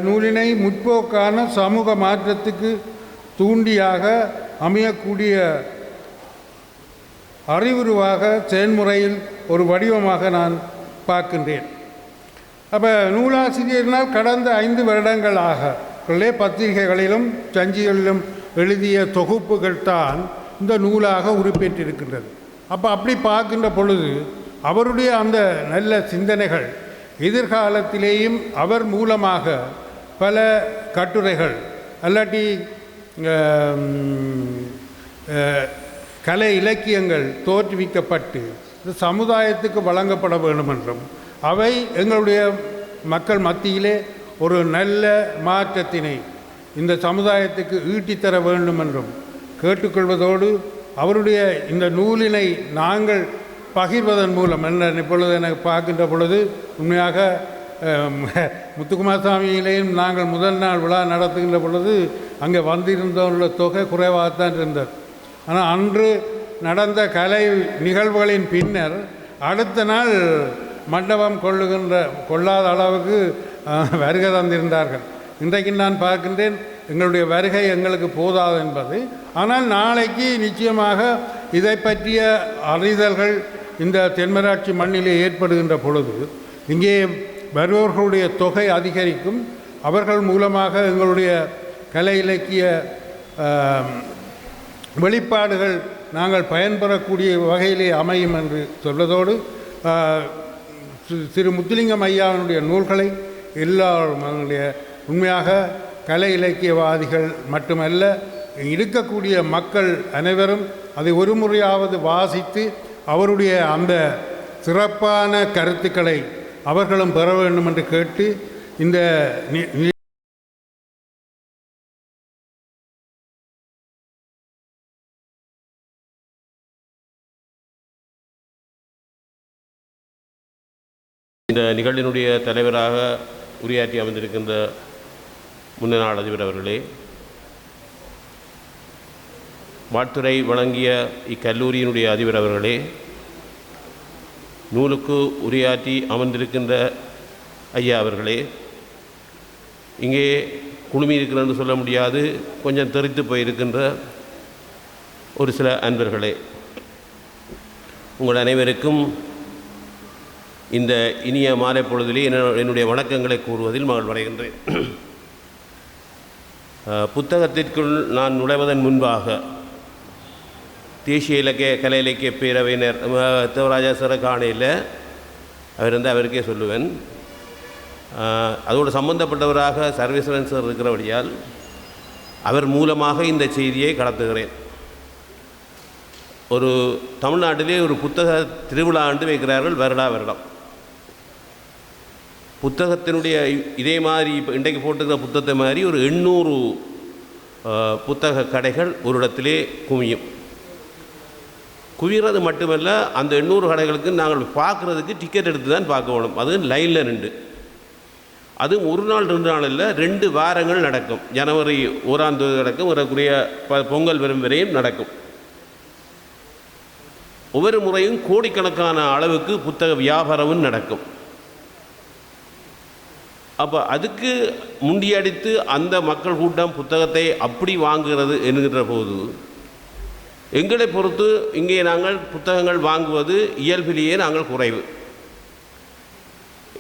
நூலினை முற்போக்கான சமூக மாற்றத்துக்கு தூண்டியாக அமையக்கூடிய அறிவுருவாக செயல்முறையில் ஒரு வடிவமாக நான் பார்க்கின்றேன். அப்போ நூலாசிரியர்னால் கடந்த 5 வருடங்களாக பத்திரிகைகளிலும் சஞ்சிகளிலும் எழுதிய தொகுப்புகள் தான் இந்த நூலாக உருப்பெற்றிருக்கின்றது. அப்படி பார்க்கின்ற பொழுது அவருடைய அந்த நல்ல சிந்தனைகள் எதிர்காலத்திலேயும் அவர் மூலமாக பல கட்டுரைகள் அல்லாட்டி கலை இலக்கியங்கள் தோற்றுவிக்கப்பட்டு சமுதாயத்துக்கு வழங்கப்பட வேண்டும் என்றும் அவை எங்களுடைய மக்கள் மத்தியிலே ஒரு நல்ல மாற்றத்தினை இந்த சமுதாயத்துக்கு ஈட்டித்தர வேண்டும் என்றும் கேட்டுக்கொள்வதோடு அவருடைய இந்த நூலினை நாங்கள் பகிர்வதன் மூலம் இப்பொழுது எனக்கு பார்க்கின்ற பொழுது உண்மையாக முத்துக்குமாரசாமியிலேயும் நாங்கள் முதல் நாள் விழா நடத்துகின்ற பொழுது அங்கே வந்திருந்தவர்கள தொகை குறைவாகத்தான் இருந்தது. ஆனால் அன்று நடந்த கலை நிகழ்வுகளின் பின்னர் அடுத்த நாள் மண்டபம் கொள்ளாத அளவுக்கு வருகை தந்திருந்தார்கள். இன்றைக்கு நான் பார்க்கின்றேன் எங்களுடைய வருகை எங்களுக்கு போதாது என்பது. ஆனால் நாளைக்கு நிச்சயமாக இதை பற்றிய அறிதல்கள் இந்த தென்மராட்சி மண்ணிலே ஏற்படுகின்ற பொழுது இங்கே வருபவர்களுடைய தொகை அதிகரிக்கும். அவர்கள் மூலமாக எங்களுடைய கலை இலக்கிய வெளிப்பாடுகள் நாங்கள் பயன்பெறக்கூடிய வகையிலே அமையும் என்று சொல்வதோடு திரு முத்துலிங்கம் ஐயாவினுடைய நூல்களை எல்லாரும் அவங்களுடைய உண்மையாக கலை இலக்கியவாதிகள் மட்டுமல்ல இருக்கக்கூடிய மக்கள் அனைவரும் அதை ஒரு முறையாவது வாசித்து அவருடைய அந்த சிறப்பான கருத்துக்களை அவர்களும் பெற வேண்டும் என்று கேட்டு இந்த நிகழ்வினுடைய தலைவராக உரையாற்றி அமர்ந்திருக்கின்ற முன்னாள் அதிபர் அவர்களே, வாழ்த்துறை வழங்கிய இக்கல்லூரியினுடைய அதிபர் அவர்களே, நூலுக்கு உரையாற்றி அமர்ந்திருக்கின்ற ஐயா அவர்களே, இங்கே குழுமி இருக்கிறன்னு சொல்ல முடியாது, கொஞ்சம் தெரித்து போயிருக்கின்ற ஒரு சில அன்பர்களே, உங்கள் அனைவருக்கும் இந்த இனிய மாலை பொழுதிலே என்னுடைய வணக்கங்களை கூறுவதில் மகிழ்வடைகின்றேன். புத்தகத்திற்குள் நான் நுழைவதன் முன்பாக தேசிய இலக்கிய கலை இலக்கிய பேரவையினர் தேவராஜா சார காணையில் அவர் வந்து அவருக்கே சொல்லுவேன். அதோடு சம்பந்தப்பட்டவராக சர்வேஸ்வரன் சார் இருக்கிறபடியால் அவர் மூலமாக இந்த செய்தியை கடத்துகிறேன். ஒரு தமிழ்நாட்டிலே ஒரு புத்தக திருவிழா ஆண்டு வைக்கிறார்கள் வருடம். புத்தகத்தினுடைய இதே மாதிரி இப்போ இன்றைக்கு போட்டுக்கிற புத்தகத்தை மாதிரி ஒரு 800 புத்தக கடைகள் ஒரு இடத்திலே குவிகிறது மட்டுமல்ல, அந்த 800 கடைகளுக்கு நாங்கள் பார்க்குறதுக்கு டிக்கெட் எடுத்து தான் பார்க்க வேணும். அது லைனில் நின்று, அதுவும் ஒரு நாள் 2 நாள் இல்லை, 2 வாரங்கள் நடக்கும். ஜனவரி 1ஆம் தேதி நடக்கும், வரக்கூடிய பொங்கல் வரும் வரையும் நடக்கும். ஒவ்வொரு முறையும் கோடிக்கணக்கான அளவுக்கு புத்தக வியாபாரமும் நடக்கும். அப்போ அதுக்கு முண்டியடித்து அந்த மக்கள் கூட்டம் புத்தகத்தை அப்படி வாங்குகிறது என்கின்ற போது எங்களை பொறுத்து இங்கே நாங்கள் புத்தகங்கள் வாங்குவது இயல்பிலேயே நாங்கள் குறைவு.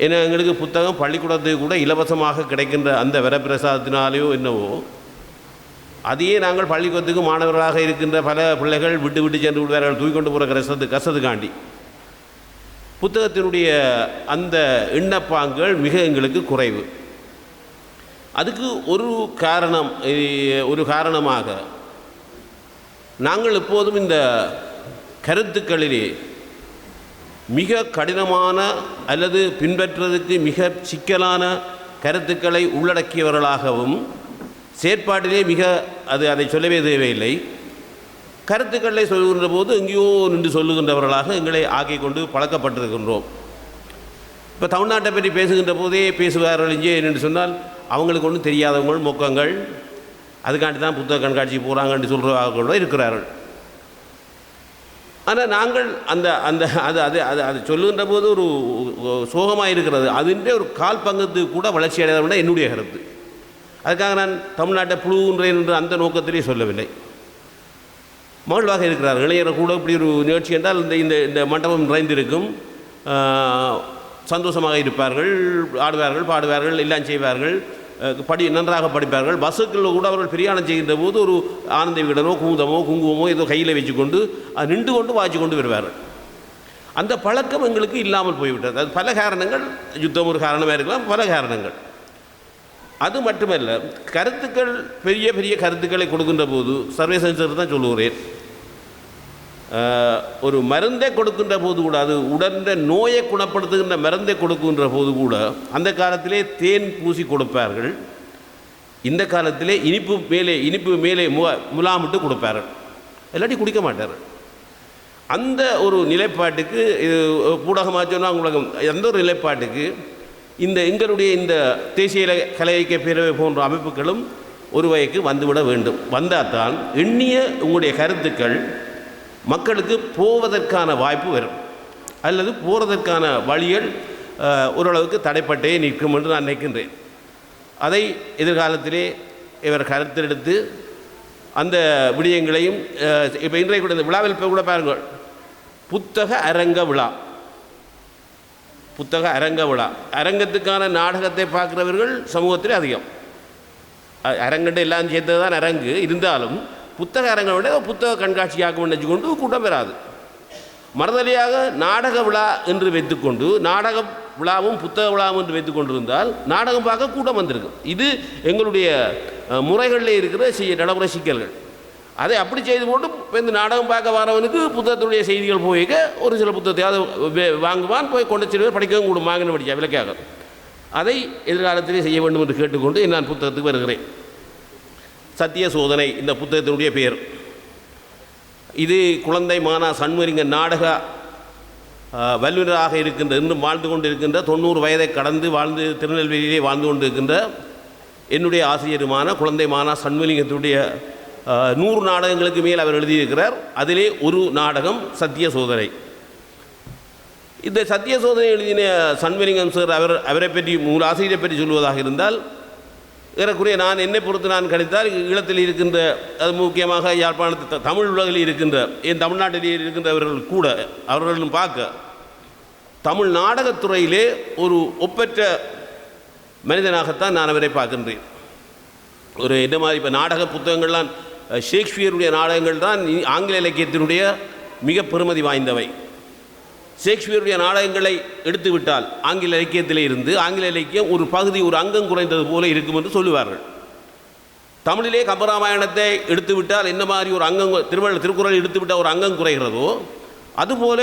ஏன்னா எங்களுக்கு புத்தகம் பள்ளிக்கூடத்துக்கு கூட இலவசமாக கிடைக்கின்ற அந்த வரப்பிரசாதத்தினாலேயோ என்னவோ, அதையே நாங்கள் பள்ளிக்கூடத்துக்கு மாணவர்களாக இருக்கின்ற பல பிள்ளைகள் விட்டு சென்று விடுவார்கள் தூக்கி கொண்டு போகிற கசத்துக்காண்டி. புத்தகத்தினுடைய அந்த எண்ணப்பாங்கள் மிக எங்களுக்கு குறைவு. அதுக்கு ஒரு காரணமாக நாங்கள் எப்போதும் இந்த கருத்துக்களிலே மிக கடினமான அல்லது பின்பற்றுவதற்கு மிக சிக்கலான கருத்துக்களை உள்ளடக்கியவர்களாகவும், செயற்பாட்டிலே அதை சொல்லவே தேவையில்லை, கருத்துக்களை சொல்கின்ற போது எங்கேயோ நின்று சொல்லுகின்றவர்களாக எங்களை ஆக்கி கொண்டு பழக்கப்பட்டிருக்கின்றோம். இப்போ தமிழ்நாட்டை பற்றி பேசுகின்ற போதே பேசுவார்கள் இங்கே என்று சொன்னால் அவங்களுக்கு ஒன்றும் தெரியாதவங்கள் மொக்கங்கள், அதுக்காண்டி தான் புத்தக கண்காட்சி போகிறாங்கன்னு சொல்கிறவர்கள் இருக்கிறார்கள். ஆனால் நாங்கள் அந்த அந்த அது அது அது அது சொல்லுகின்ற போது ஒரு சோகமாக இருக்கிறது. அதிൻ്റെ ஒரு கால் பங்குக்கு கூட வளர்ச்சி அடையாத என்னுடைய கருத்து. அதுக்காக நான் தமிழ்நாட்டை புழுகின்றேன் என்று அந்த நோக்கத்திலே சொல்லவில்லை. மகிழ்வாக இருக்கிறார்கள். இளைஞர் கூட இப்படி ஒரு நிகழ்ச்சி என்றால் இந்த இந்த இந்த மண்டபம் நிறைந்திருக்கும், சந்தோஷமாக இருப்பார்கள், ஆடுவார்கள், பாடுவார்கள், எல்லாம் செய்வார்கள், நன்றாக படிப்பார்கள். பஸ்ஸுக்குள்ள கூட அவர்கள் பிரயாணம் செய்கின்ற போது ஒரு ஆனந்த விகடனோ குமுதமோ குங்குமமோ ஏதோ கையில் வச்சுக்கொண்டு நின்று கொண்டு வாய்ச்சி கொண்டு வருவார்கள். அந்த பழக்கம் எங்களுக்கு இல்லாமல் போய்விட்டது. அது பல காரணங்கள், யுத்தம் ஒரு காரணமாக இருக்கலாம், பல காரணங்கள். அது மட்டுமல்ல, கருத்துக்கள் பெரிய பெரிய கருத்துக்களை கொடுக்கின்ற போது சர்வேசன்சர் தான் சொல்லுகிறேன், ஒரு மருந்தை கொடுக்கின்ற போது கூட, அது உடன்ற நோயை குணப்படுத்துகின்ற மருந்தை கொடுக்கின்ற போது கூட அந்த காலத்திலே தேன் பூசி கொடுப்பார்கள், இந்த காலத்திலே இனிப்பு மேலே முலாமிட்டு கொடுப்பார்கள், இல்லாட்டி குடிக்க மாட்டார்கள். அந்த ஒரு நிலைப்பாட்டுக்கு இது ஊடகமாக சொன்னால் உங்களுக்கு எந்த ஒரு நிலைப்பாட்டுக்கு எங்களுடைய இந்த தேசிய கலை இலக்கிய பேரவை போன்ற அமைப்புகளும் ஒரு வகைக்கு வந்துவிட வேண்டும். வந்தால் தான் எண்ணிய உங்களுடைய கருத்துக்கள் மக்களுக்கு போவதற்கான வாய்ப்பு வரும், அல்லது போகிறதற்கான வழிகள் ஓரளவுக்கு தடைப்பட்டே நிற்கும் என்று நான் நினைக்கின்றேன். அதை எதிர்காலத்திலே இவர் கருத்தெடுத்து அந்த விடயங்களையும் இப்போ இன்றைய கூட இந்த விழாவில் இப்போ கூட பாருங்கள், புத்தக அரங்க விழா, புத்தக அரங்க விழா, அரங்கத்துக்கான நாடகத்தை பார்க்குறவர்கள் சமூகத்தில் அதிகம். அரங்கண்டு எல்லாம் சேர்த்தது தான் அரங்கு, இருந்தாலும் புத்தக அரங்கை விட புத்தக கண்காட்சியாக நினைச்சுக்கொண்டு கூட்டம் பெறாது. மறுதலையாக நாடக விழா என்று வைத்துக்கொண்டு நாடக விழாவும் புத்தக விழாவும் என்று வைத்து கொண்டிருந்தால் நாடகம் பார்க்க கூட்டம் வந்திருக்கும். இது எங்களுடைய முறைகளில் இருக்கிற நடைமுறை சிக்கல்கள். அதை அப்படி செய்து போட்டு இந்த நாடகம் பார்க்க வரவனுக்கு புத்தகத்துடைய செய்திகள் போய்க்க ஒரு சில புத்தகத்தையாவது வாங்குவான், போய் கொண்டு செல்வது படிக்கவும் கூடும், வாங்கின படிக்க விளக்காக. அதை எதிர்காலத்திலே செய்ய வேண்டும் என்று கேட்டுக்கொண்டு நான் புத்தகத்துக்கு வருகிறேன். சத்திய சோதனை இந்த புத்தகத்தினுடைய பெயர். இது குழந்தை மானா சண்முகலிங்க நாடக வல்லுநராக இருக்கின்ற, இன்னும் வாழ்ந்து கொண்டு இருக்கின்ற 90 வயதை கடந்து வாழ்ந்து திருநெல்வேலியிலே வாழ்ந்து கொண்டு இருக்கின்ற என்னுடைய ஆசிரியருமான குழந்தை மானா சண்முகலிங்கத்தினுடைய 100 நாடகங்களுக்கு மேல் அவர் எழுதியிருக்கிறார். அதிலே ஒரு நாடகம் சத்திய சோதனை. இந்த சத்திய சோதனை எழுதின சண்முகலிங்கம் சார் அவரை பற்றி மூல ஆசிரியரை பற்றி சொல்வதாக இருந்தால், ஏறக்குறைய நான் என்னை பொறுத்து நான் கணித்தால் ஈழத்தில் இருக்கின்ற, அது முக்கியமாக யாழ்ப்பாணத்து தமிழ் உலகில் இருக்கின்ற, என் தமிழ்நாட்டிலே இருக்கின்றவர்கள் கூட அவர்களும் பார்க்க தமிழ் நாடகத்துறையிலே ஒரு ஒப்பற்ற மனிதனாகத்தான் நான் அவரை பார்க்கின்றேன். ஒரு என்ன மாதிரி இப்போ நாடக புத்தகங்கள்லாம் ஷேக்ஸ்பியருடைய நாடகங்கள் தான் ஆங்கில இலக்கியத்தினுடைய மிக பெருமதி வாய்ந்தவை. ஷேக்ஸ்பியருடைய நாடகங்களை எடுத்துவிட்டால் ஆங்கில இலக்கியத்திலே இருந்து ஆங்கில இலக்கியம் ஒரு பகுதி, ஒரு அங்கம் குறைந்தது போல இருக்கும் என்று சொல்லுவார்கள். தமிழிலே கம்பராமாயணத்தை எடுத்துவிட்டால் என்ன மாதிரி ஒரு அங்கம், திருக்குறள் எடுத்துவிட்டால் ஒரு அங்கம் குறைகிறதோ அதுபோல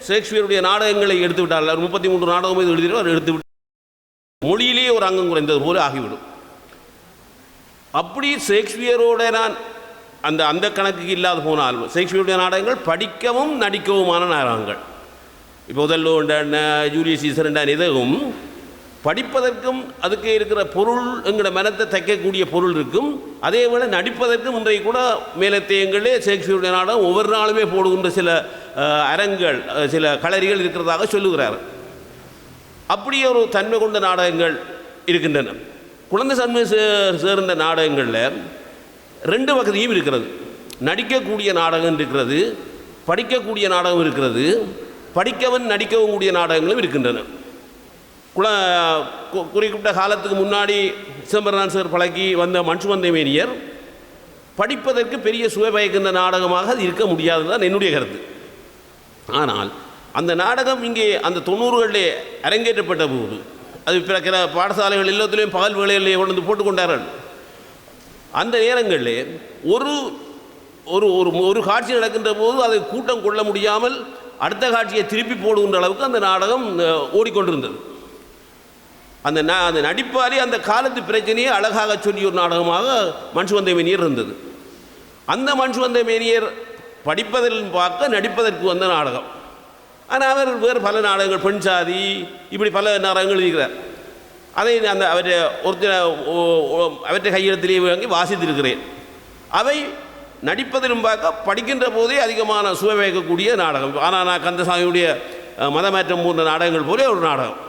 ஷேக்ஸ்பியருடைய நாடகங்களை எடுத்துவிட்டால் 33 நாடகம் இது எழுதினார், எடுத்துவிட்டு மொழியிலேயே ஒரு அங்கம் குறைந்தது போல ஆகிவிடும். அப்படி ஷேக்ஸ்பியரோட நான் அந்த கணக்குக்கு இல்லாது போனாலும் ஷேக்ஸ்பியருடைய நாடகங்கள் படிக்கவும் நடிக்கவுமான நாடகங்கள். இப்போ முதல்ல ஜூலியஸ் சீசர் இதுவும் படிப்பதற்கும் அதுக்கு இருக்கிற பொருள் எங்களோட மனத்தை தைக்கக்கூடிய பொருள் இருக்கும். அதே போல் நடிப்பதற்கும் இன்றைய கூட மேலத்தையங்களே ஷேக்ஸ்பியருடைய நாடகம் ஒவ்வொரு நாளுமே போடுகின்ற சில அரங்குகள், சில களரிகள் இருக்கிறதாக சொல்லுகிறார். அப்படியே ஒரு தன்மை கொண்ட நாடகங்கள் இருக்கின்றன. குழந்தை சன்மை சேர்ந்த நாடகங்களில் 2 வகையும் இருக்கிறது. நடிக்கக்கூடிய நாடகம் இருக்கிறது, படிக்கக்கூடிய நாடகம் இருக்கிறது, படிக்கவும் நடிக்கவும் கூடிய நாடகங்களும் இருக்கின்றன. குறிப்பிட்ட காலத்துக்கு முன்னாடி சிதம்பரனார் சார் பழக்கி வந்த மன்சுவந்தை மேனியர் படிப்பதற்கு பெரிய சுவை பயக்கின்ற நாடகமாக அது இருக்க முடியாது தான் என்னுடைய கருத்து. ஆனால் அந்த நாடகம் இங்கே அந்த 90களிலே அரங்கேற்றப்பட்ட போது, அது பிற பாடசாலைகள் எல்லாத்துலேயும் பகல் வேளைகளிலே கொண்டு போட்டுக்கொண்டார்கள். அந்த நேரங்களில் ஒரு ஒரு ஒரு காட்சி நடக்கின்ற போது அதை கூட்டம் கொள்ள முடியாமல் அடுத்த காட்சியை திருப்பி போடுகின்ற அளவுக்கு அந்த நாடகம் ஓடிக்கொண்டிருந்தது. அந்த நடிப்பாலே அந்த காலத்து பிரச்சனையை அழகாக சொல்லி ஒரு நாடகமாக மன்சுவந்தை மேனியர் இருந்தது. அந்த மன்சுவந்தை மேனியர் படிப்பதில் பார்க்க நடிப்பதற்கு வந்த நாடகம். ஆனால் அவர் வேறு பல நாடகங்கள், பெண் சாதி, இப்படி பல நாடகங்கள் இருக்கிறார். அதை அவற்றை கையெழுத்திலேயே வாங்கி வாசித்திருக்கிறேன். அவை நடிப்பதிலும் பார்க்க படிக்கின்ற போதே அதிகமான சுவை வைக்கக்கூடிய நாடகம். ஆனால் நான் கந்தசாமியுடைய மதமாற்றம் போன்ற நாடகங்கள் போலே ஒரு நாடகம்.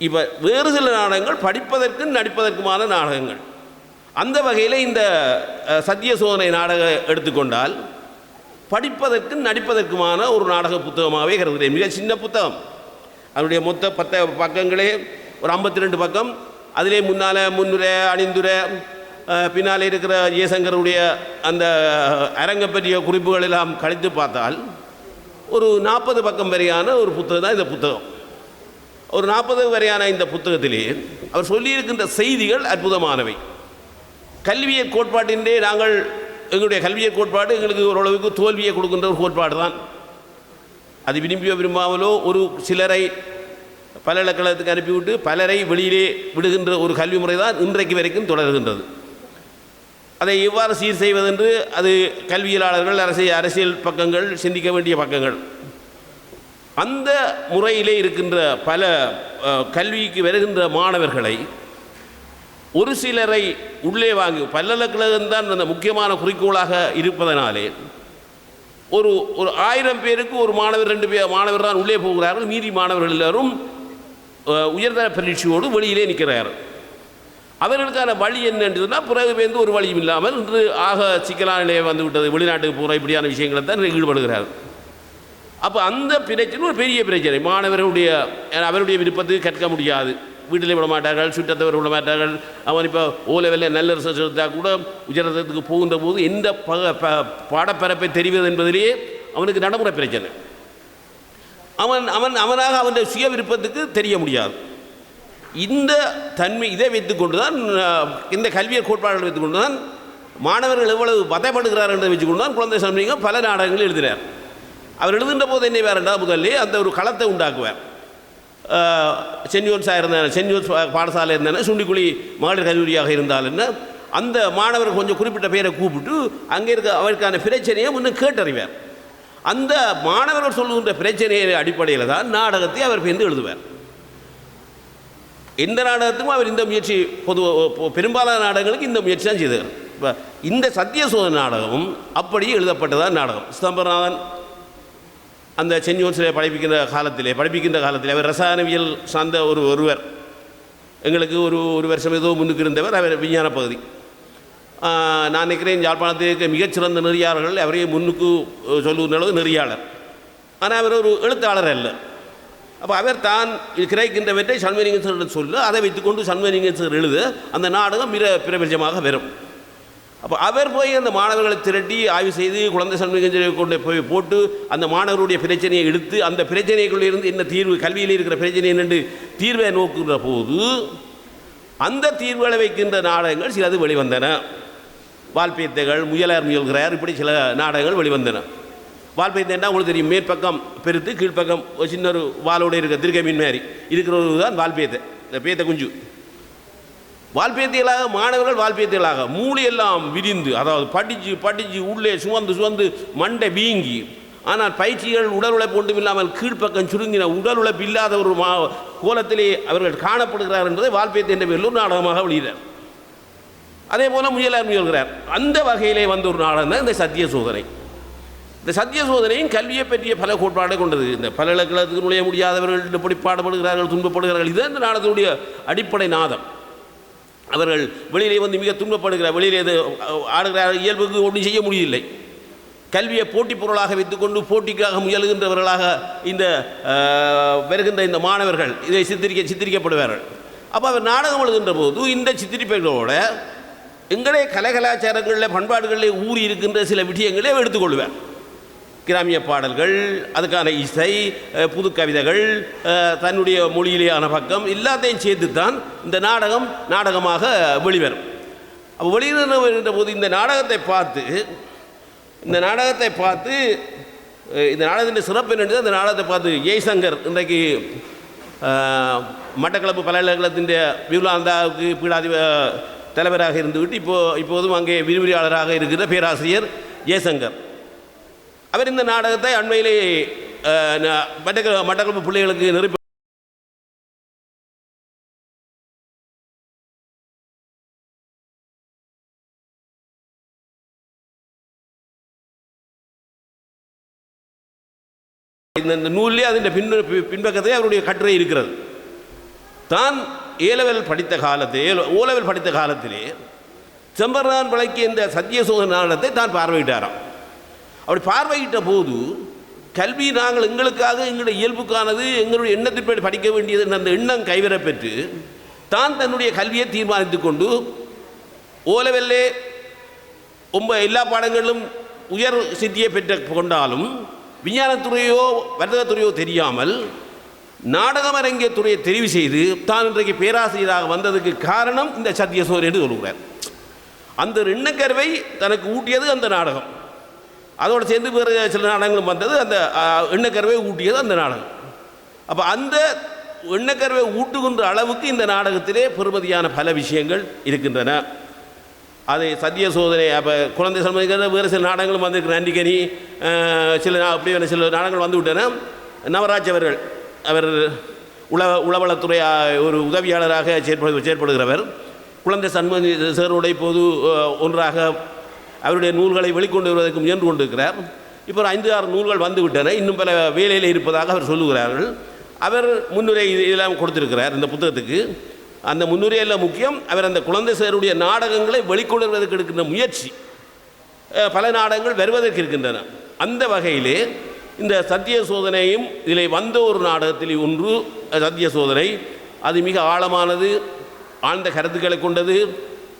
இப்போ வேறு சில நாடகங்கள் படிப்பதற்கும் நடிப்பதற்குமான நாடகங்கள். அந்த வகையில் இந்த சத்திய சோதனை நாடகம் எடுத்துக்கொண்டால் படிப்பதற்கும் நடிப்பதற்குமான ஒரு நாடக புத்தகமாகவே கருதுகிறேன். மிக சின்ன புத்தகம். அதனுடைய மொத்த 10 பக்கங்களே ஒரு 52 பக்கம். அதிலே முன்னுரை, அணிந்துரை, பின்னாலே இருக்கிற ஜெயசங்கருடைய அந்த அரங்கை பற்றிய குறிப்புகள் எல்லாம் கழித்து பார்த்தால் ஒரு 40 பக்கம் வரையான ஒரு புத்தகம் தான் இந்த புத்தகம். ஒரு 40 வரையான இந்த புத்தகத்திலே அவர் சொல்லியிருக்கின்ற செய்திகள் அற்புதமானவை. கல்வியற் கோட்பாட்டின்றே நாங்கள் எங்களுடைய கல்வியற் கோட்பாடு எங்களுக்கு ஓரளவுக்கு தோல்வியை கொடுக்கின்ற ஒரு கோட்பாடு தான். அது விரும்பியோ விரும்பாமலோ ஒரு சிலரை பல்கலைக்கழகத்துக்கு அனுப்பிவிட்டு பலரை வெளியிலே விடுகின்ற ஒரு கல்வி முறை தான் இன்றைக்கு வரைக்கும் தொடர்கின்றது. அதை எவ்வாறு சீர் செய்வதென்று அது கல்வியலாளர்கள், அரசியல் பக்கங்கள் சிந்திக்க வேண்டிய பக்கங்கள். அந்த முறையிலே இருக்கின்ற பல கல்விக்கு வருகின்ற மாணவர்களை ஒரு சிலரை உள்ளே வாங்கி, பல்கலைக்கழகம்தான் அந்த முக்கியமான குறிக்கோளாக இருப்பதனாலே ஒரு 1000 பேருக்கு ஒரு மாணவர் 2 மாணவர் தான் உள்ளே போகிறார்கள். மீதி மாணவர்கள் எல்லாரும் உயர்தர பரீட்சையோடு வெளியிலே நிற்கிறார்கள். அவர்களுக்கான வழி என்னென்று சொன்னால் பிறகு வந்து ஒரு வழியும் இல்லாமல் இன்று ஆக சிக்கலான நிலையை வந்து விட்டது. வெளிநாட்டுக்கு போகிற இப்படியான விஷயங்களை தான் ஈடுபடுகிறார்கள். அப்போ அந்த பிரச்சனை ஒரு பெரிய பிரச்சனை. மாணவர்களுடைய அவருடைய விருப்பத்துக்கு கற்க முடியாது. வீட்டிலே விட மாட்டார்கள், சுற்றத்தவர் விட மாட்டார்கள். அவன் இப்போ ஓ லெவலில் நல்ல ரிசர்ச் எடுத்தால் கூட உயர்தரத்துக்கு போகின்ற போது எந்த பாடப்பரப்பை தெரிவது என்பதிலேயே அவனுக்கு நடைமுறை பிரச்சனை. அவனாக அவனுடைய சுய விருப்பத்துக்கு தெரிய முடியாது. இந்த தன்மை இதை வைத்துக்கொண்டு தான் இந்த கல்வியற் கோட்பாடுகளை வைத்துக்கொண்டு தான் மாணவர்கள் எவ்வளவு வதைப்படுகிறார்கள் என்று வச்சுக்கொண்டு தான் குழந்தை சமீங்க பல நாடகங்கள் எழுதுகிறார். அவர் எழுதுகின்ற போது என்ன வேறுண்டா முதல்ல அந்த ஒரு களத்தை உண்டாக்குவார். சென்ட் ஜோன்ஸாக இருந்தால் சென்ட் ஜோன்ஸ் பாடசாலை இருந்தாலும் சுண்டிக்குழி மகளிர் கல்லூரியாக இருந்தால் என்ன அந்த மாணவர் கொஞ்சம் குறிப்பிட்ட பேரை கூப்பிட்டு அங்கே இருக்க அவருக்கான பிரச்சனையை முன்னும் கேட்டறிவார். அந்த மாணவர்கள் சொல்லுகின்ற பிரச்சனையின் அடிப்படையில் தான் நாடகத்தை அவர் பேர்ந்து எழுதுவார். எந்த நாடகத்துக்கும் அவர் இந்த முயற்சி பெரும்பாலான நாடகங்களுக்கு இந்த முயற்சி தான் செய்தார். இப்போ இந்த சத்திய சோதனை நாடகமும் அப்படி எழுதப்பட்டதான் நாடகம். சிதம்பரநாதன் அந்த சென்ட் ஜோன்ஸில் படிப்பிக்கின்ற காலத்திலே அவர் ரசாயனவியல் சார்ந்த ஒருவர் எங்களுக்கு ஒரு வருஷம் ஏதோ முன்னுக்கு இருந்தவர். அவர் விஞ்ஞான பகுதி. நான் நினைக்கிறேன் யாழ்ப்பாணத்துக்கு மிகச்சிறந்த நெறியாளர்கள் அவரையே முன்னுக்கு சொல்லுகின்ற அளவு நெறியாளர். ஆனால் அவர் ஒரு எழுத்தாளர் அல்ல. அப்போ அவர் தான் கிடைக்கின்றவற்றை சண்முகலிங்கம் சொல்ல அதை வைத்துக்கொண்டு சண்முகலிங்கம் எழுத அந்த நாடகம் மிக பிரபஞ்சமாக வரும். அப்போ அவர் போய் அந்த மாணவர்களை திரட்டி ஆய்வு செய்து குழந்தை சண்முகலிங்கம் கொண்டு போய் போட்டு அந்த மாணவருடைய பிரச்சனையை எடுத்து அந்த பிரச்சனைகளிலிருந்து என்ன தீர்வு, கல்வியில் இருக்கிற பிரச்சனை என்னென்று தீர்வை நோக்குகிற போது அந்த தீர்வுகளை வைக்கின்ற நாடகங்கள் சிலது வெளிவந்தன. வால்பேத்தைகள், முயலார் முயல்கிறார், இப்படி சில நாடகங்கள் வெளிவந்தன. வால்பேத்தைன்னா உங்களுக்கு தெரியும், மேற்பக்கம் பெருத்து கீழ்ப்பக்கம் ஒரு சின்ன ஒரு வாலோடு இருக்க திருக்கை மீன் மாதிரி இருக்கிறது தான் வால்பேத்தை. இந்த பேத்தை குஞ்சு வால்பேத்தியலாக மாணவர்கள் வால்பேத்தியலாக மூளையெல்லாம் விரிந்து, அதாவது படித்து உள்ளே சுமந்து மண்டை வீங்கி, ஆனால் பயிற்சிகள் உடல் உழைப்பு ஒன்றும் இல்லாமல் கீழ்ப்பக்கம் சுருங்கின உடல் உழைப்பு இல்லாத ஒரு கோலத்திலே அவர்கள் காணப்படுகிறார் என்பதை வால்பேத்தி என்ற பேரில் ஒரு நாடகமாக வெளியிறார். அதே போல் முயலார் முயல்கிறார். அந்த வகையிலே வந்த ஒரு நாடகம் தான் இந்த சத்திய சோதனை. இந்த சத்திய சோதனையும் கல்வியை பற்றிய பல கோட்பாடை கொண்டது. இந்த பல்கலைக்கழகத்துக்கு நுழைய முடியாதவர்கள் எப்படி பாடுபடுகிறார்கள், துன்பப்படுகிறார்கள், இதுதான் இந்த நாடகத்தினுடைய அடிப்படை நாதம். அவர்கள் வெளியிலே வந்து மிக துன்பப்படுகிறார், வெளியிலே ஆடுகிறார், இயல்புக்கு ஒன்றும் செய்ய முடியவில்லை. கல்வியை போட்டி பொருளாக வைத்துக்கொண்டு போட்டிக்காக முயலுகின்றவர்களாக இந்த வருகின்ற இந்த மாணவர்கள் இதை சித்தரிக்கப்படுவார்கள். அப்போ அவர் நாடகம் எழுதுகின்ற போது இந்த சித்தரிப்புகளோட எங்களே கலாச்சாரங்களில் பண்பாடுகளில் ஊறி இருக்கின்ற சில விஷயங்களே எடுத்துக்கொள்வார். கிராமிய பாடல்கள், அதுக்கான இசை, புது கவிதைகள், தன்னுடைய மொழியிலேயான பக்கம் எல்லாத்தையும் சேர்த்து தான் இந்த நாடகமாக வெளிவரும். அப்போ வெளிவருகின்ற போது இந்த நாடகத்தை பார்த்து இந்த நாடகத்தின் சிறப்பு என்னென்று அந்த நாடகத்தை பார்த்து ஜெய்சங்கர் இன்றைக்கு மட்டக்களப்பு பல்கலைக்கழகத்தின் விவுலாந்தாவுக்கு பீடாதி தலைவராக இருந்துவிட்டு இப்போதும் அங்கே விரிவுரையாளராக இருக்கிற பேராசிரியர் ஜெய்சங்கர் அவர் இந்த நாடகத்தை அண்மையிலே மட்டக்களப்பு பிள்ளைகளுக்கு நெருப்பி இந்த நூலிலே அதன் பின்பக்கத்திலே அவருடைய கட்டுரை இருக்கிறது. தான் ஏலெவல் படித்த காலத்திலே ஓலெவல் படித்த காலத்திலே செம்பர்தான் வழக்கிய இந்த சத்தியசோதனை நாடகத்தை தான் பார்வையிட்டாராம். அப்படி பார்வையிட்ட போது கல்வி நாங்கள் எங்களுக்காக எங்களுடைய இயல்புக்கானது எங்களுடைய எண்ணத்தின்படி படிக்க வேண்டியது என்ற அந்த எண்ணம் கைவரப்பெற்று தான் தன்னுடைய கல்வியை தீர்மானித்து கொண்டு ஓலெவல்லே எல்லா பாடங்களிலும் உயர் சித்தியை பெற்று கொண்டாலும் விஞ்ஞானத்துறையோ வர்த்தகத்துறையோ தெரியாமல் நாடகம் அரங்கிய துறையை தெரிவு செய்து தான் இன்றைக்கு பேராசிரியராக வந்ததுக்கு காரணம் இந்த சத்தியசோதனை என்று சொல்கிறார். அந்த எண்ணக்கருவை தனக்கு ஊட்டியது அந்த நாடகம். அதோடு சேர்ந்து வேறு சில நாடகங்களும் வந்தது. அந்த எண்ணக்கருவை ஊட்டியது அந்த நாடகம். அப்போ அந்த எண்ணக்கருவை ஊட்டுகின்ற அளவுக்கு இந்த நாடகத்திலே பெறுமதியான பல விஷயங்கள் இருக்கின்றன. அதை சத்திய சோதனை அப்போ குழந்தை சம்பந்திக்கிற வேறு சில நாடகங்களும் வந்திருக்கிற நன்றிக்கனி அப்படி சில நாடகங்கள் வந்து விட்டன. நவராஜ் அவர் உளவளத்துறை ஒரு உதவியாளராக செயற்படுகிறவர். குழந்தை சண்முக சாரோட இப்போது ஒன்றாக அவருடைய நூல்களை வெளிக்கொண்டு வருவதற்கு முயன்று கொண்டிருக்கிறார். இப்போ ஒரு 5-6 நூல்கள் வந்து விட்டன. இன்னும் பல வேலையில் இருப்பதாக அவர் சொல்லுகிறார்கள். அவர் முன்னுரை இதெல்லாம் கொடுத்திருக்கிறார் இந்த புத்தகத்துக்கு. அந்த முன்னுரையில் முக்கியம் அவர் அந்த குழந்தை சாருடைய நாடகங்களை வெளிக்கொண்டு வருவதற்கு எடுக்கின்ற முயற்சி. பல நாடகங்கள் வருவதற்கு இருக்கின்றன. அந்த வகையிலே இந்த சத்திய சோதனையும் இதில் வந்த ஒரு நாடகத்தில் ஒன்று சத்திய சோதனை. அது மிக ஆழமானது, ஆழ்ந்த கருத்துக்களை கொண்டது,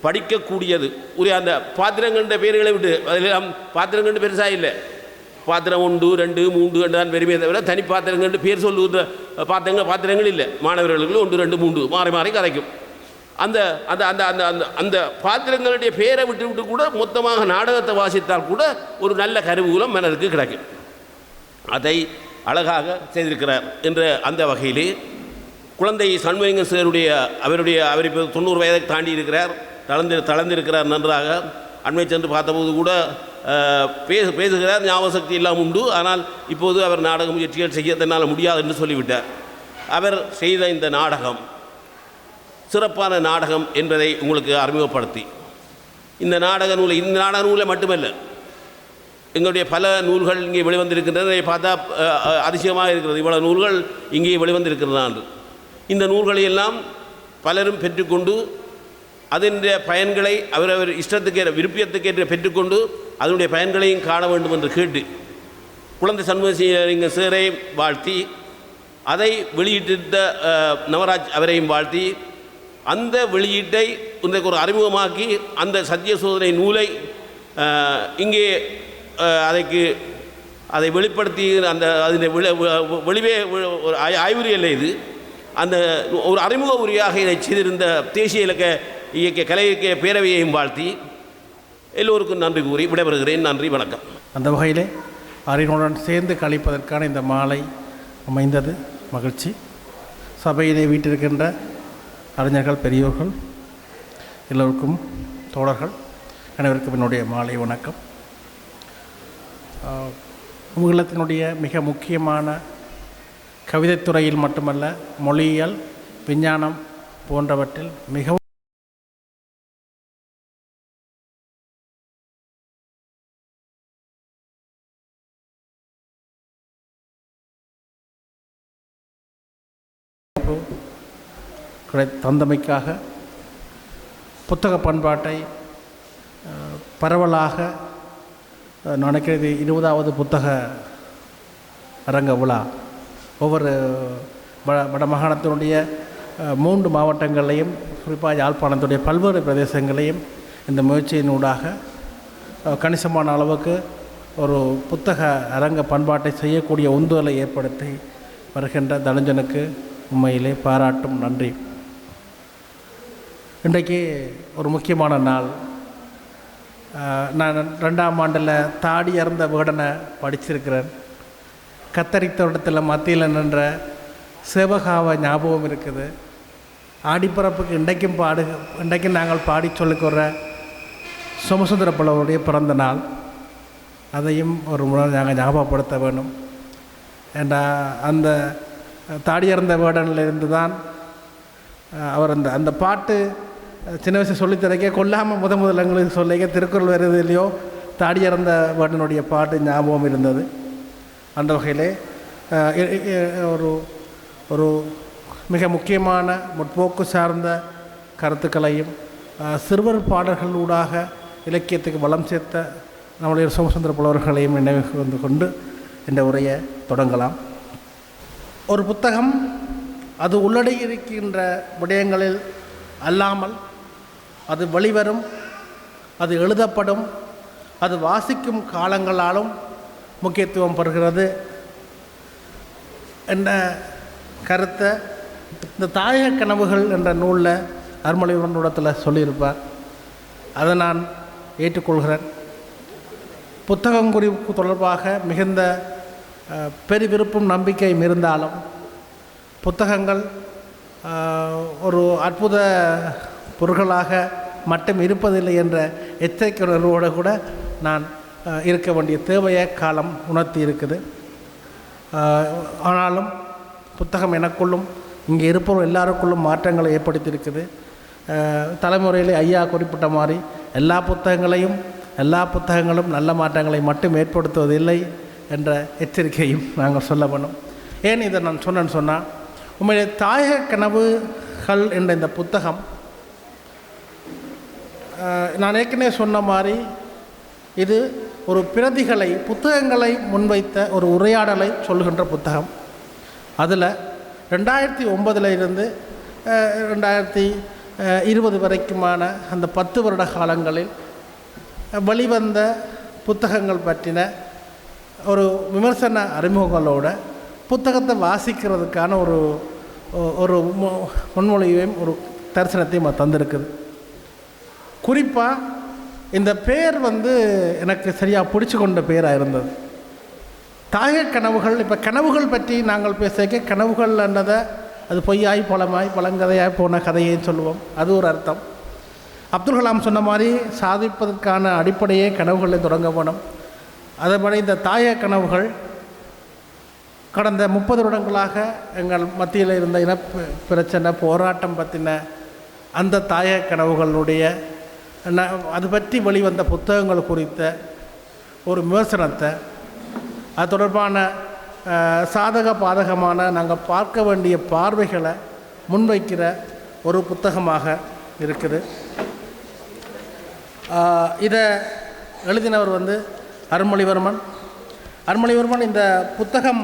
படிக்கக்கூடியது. ஒரு அந்த பாத்திரங்கண்ட பேர்களை விட்டு அதில் பாத்திரங்கண்டு பெருசாக இல்லை. பாத்திரம் 1, 2, 3 தான் பெருமையை தவிர தனி பாத்திரங்கண்டு பேர் சொல்லுகிற பாத்திரங்கள் இல்லை. மாணவர்களுக்கு 1, 2, 3 மாறி மாறி கதைக்கும். அந்த அந்த அந்த அந்த அந்த அந்த பாத்திரங்களுடைய பேரை விட்டு கூட மொத்தமாக நாடகத்தை வாசித்தால் கூட ஒரு நல்ல கருவூலம் மனதுக்கு கிடைக்கும். அதை அழகாக செய்திருக்கிறார் என்ற அந்த வகையிலே குழந்தை சண்முகலிங்கம் சாருடைய அவர் இப்போ 90 வயதை தாண்டி இருக்கிறார், தளர்ந்திருக்கிறார். நன்றாக அண்மை சென்று பார்த்தபோது கூட பேசுகிறார். ஞாபக சக்தி எல்லாம் உண்டு. ஆனால் இப்போது அவர் நாடக முயற்சிகள் செய்ய தன்னால் முடியாது என்று சொல்லிவிட்டார். அவர் செய்த இந்த நாடகம் சிறப்பான நாடகம் என்பதை உங்களுக்கு அறிமுகப்படுத்தி இந்த நாடக நூலை மட்டுமல்ல, எங்களுடைய பல நூல்கள் இங்கே வெளிவந்திருக்கின்றன. பார்த்தா அதிசயமாக இருக்கிறது, இவ்வளவு நூல்கள் இங்கே வெளிவந்திருக்கிறதா. இந்த நூல்களை எல்லாம் பலரும் பெற்றுக்கொண்டு அதன் பயன்களை அவர் இஷ்டத்துக்கு விருப்பத்துக்கேற்ற பெற்றுக்கொண்டு அதனுடைய பயன்களையும் காண வேண்டும் என்று கேட்டு குழந்தை சண்முகலிங்கம் சாரை வாழ்த்தி, அதை வெளியிட்ட நவராஜ் அவரையும் வாழ்த்தி, அந்த வெளியீட்டை இன்றைக்கு ஒரு அறிமுகமாக்கி அந்த சத்திய சோதனை நூலை இங்கே அதை வெளிப்படுத்தி அந்த அதனுடைய வெளிவே ஒரு ஆய்வுரை இல்லை. இது அந்த ஒரு அறிமுக உரையாக இதை செய்திருந்த தேசிய இயக்க கலை இயக்க பேரவையையும் வாழ்த்தி எல்லோருக்கும் நன்றி கூறி விடைபெறுகிறேன். நன்றி, வணக்கம். அந்த வகையிலே அறிவுடன் சேர்ந்து கழிப்பதற்கான இந்த மாலை அமைந்தது மகிழ்ச்சி. சபையிலே வீட்டிருக்கின்ற அறிஞர்கள், பெரியோர்கள், எல்லோருக்கும் தோழர்கள் அனைவருக்கும் என்னுடைய மாலை வணக்கம். உலகத்தினுடைய மிக முக்கியமான கவிதைத்துறையில் மட்டுமல்ல, மொழியியல், விஞ்ஞானம் போன்றவற்றில் மிகவும் தந்தமைக்காக புத்தக பண்பாட்டை பரவலாக நினைக்கிறது 20வது புத்தக அரங்க விழா ஒவ்வொரு வடமாகாணத்தினுடைய 3 மாவட்டங்களையும், குறிப்பாக யாழ்ப்பாணத்துடைய பல்வேறு பிரதேசங்களையும் இந்த முயற்சியினூடாக கணிசமான அளவுக்கு ஒரு புத்தக அரங்க பண்பாட்டை செய்யக்கூடிய உந்துதலை ஏற்படுத்தி வருகின்ற தனுஞ்சனுக்கு உண்மையிலே பாராட்டும் நன்றி. இன்றைக்கு ஒரு முக்கியமான நாள். நான் 2ஆம் ஆண்டில் தாடி அறந்த வேடனை படிச்சிருக்கிறேன். கத்தரி தோட்டத்தில் மத்தியில் நின்ற சேவகாவை ஞாபகம் இருக்குது. ஆடிப்பறப்புக்கு இன்றைக்கும் நாங்கள் பாடி சொல்லிக்கொற சோமசுந்தர பிள்ளையுடைய பிறந்த நாள். அதையும் ஒரு முறை நாங்கள் ஞாபகப்படுத்த வேணும். ஏன்னா அந்த தாடி அறந்த வேடனிலிருந்து தான் அவர் அந்த பாட்டு சின்ன வயசு சொல்லித்தரைக்க கொல்லாமல் முதல்ல எங்களுக்கு சொல்லிக்க திருக்குறள் வருது இல்லையோ, தாடி அறந்த வேடனுடைய பாட்டு ஞாபகம் இருந்தது. அந்த வகையிலே ஒரு ஒரு மிக முக்கியமான முற்போக்கு சார்ந்த கருத்துக்களையும் சிறுவர் பாடல்களூடாக இலக்கியத்துக்கு வளம் சேர்த்த நம்முடைய சோமசுந்தர புலவர்களையும் நினைவு வந்து கொண்டு இந்த உரையை தொடங்கலாம். ஒரு புத்தகம் அது உள்ளடங்கியிருக்கின்ற விடயங்களில் அல்லாமல் அது வெளிவரும், அது எழுதப்படும், அது வாசிக்கும் காலங்களாலும் முக்கியத்துவம் பெறுகிறது என்ற கருத்தை இந்த தாயக கனவுகள் என்ற நூலில் அருள்மொழிவர்மனிடத்தில் சொல்லியிருப்பார். அதை நான் ஏற்றுக்கொள்கிறேன். புத்தகம் குறிப்பு தொடர்பாக மிகுந்த பெருவிருப்பும் நம்பிக்கையும் இருந்தாலும் புத்தகங்கள் ஒரு அற்புத பொருள்களாக மட்டும் இருப்பதில்லை என்ற எச்சரிக்கை உணர்வோடு கூட நான் இருக்க வேண்டிய தேவையை காலம் உணர்த்தி இருக்குது. ஆனாலும் புத்தகம் எனக்குள்ளும் இங்கே இருப்பவர்கள் எல்லாருக்குள்ளும் மாற்றங்களை ஏற்படுத்தியிருக்குது. தலைமுறையிலே ஐயா குறிப்பிட்ட மாதிரி எல்லா புத்தகங்களும் நல்ல மாற்றங்களை மட்டும் ஏற்படுத்துவதில்லை என்ற எச்சரிக்கையும் நாங்கள் சொல்ல வேணும். ஏன் இதை நான் சொன்னேன்னு சொன்னால், உண்மையிலே தாயக கனவுகள் என்ற இந்த புத்தகம் நான் ஏற்கனவே சொன்ன மாதிரி இது ஒரு புத்தகங்களை முன்வைத்த ஒரு உரையாடலை சொல்கின்ற புத்தகம். அதில் 2009 இருந்து 2020 வரைக்குமான அந்த 10 வருட காலங்களில் வெளிவந்த புத்தகங்கள் பற்றின ஒரு விமர்சன அறிமுகங்களோட புத்தகத்தை வாசிக்கிறதுக்கான ஒரு முன்மொழிவையும் ஒரு தரிசனத்தையும் தந்திருக்குது. குறிப்பாக இந்த பேர் எனக்கு சரியாக பிடிச்சி கொண்ட பேராக இருந்தது. தாயக கனவுகள். இப்போ கனவுகள் பற்றி நாங்கள் பேச கனவுகள் என்னதை அது பொய்யாய் பழமாய் பழங்கதையாய் போன கதையேன்னு சொல்லுவோம். அது ஒரு அர்த்தம். அப்துல் கலாம் சொன்ன மாதிரி சாதிப்பதற்கான அடிப்படையே கனவுகளை தொடங்க வேணும். அதேபடி இந்த தாயக கனவுகள் கடந்த 30 வருடங்களாக எங்கள் மத்தியில் இருந்த பிரச்சனை போராட்டம் பற்றின அந்த தாயக கனவுகளுடைய அது பற்றி வெளிவந்த புத்தகங்கள் குறித்த ஒரு விமர்சனத்தை, அது தொடர்பான சாதக பாதகமான நாங்கள் பார்க்க வேண்டிய பார்வைகளை முன்வைக்கிற ஒரு புத்தகமாக இருக்குது. இதை எழுதினவர் அருள்மொழிவர்மன். இந்த புத்தகம்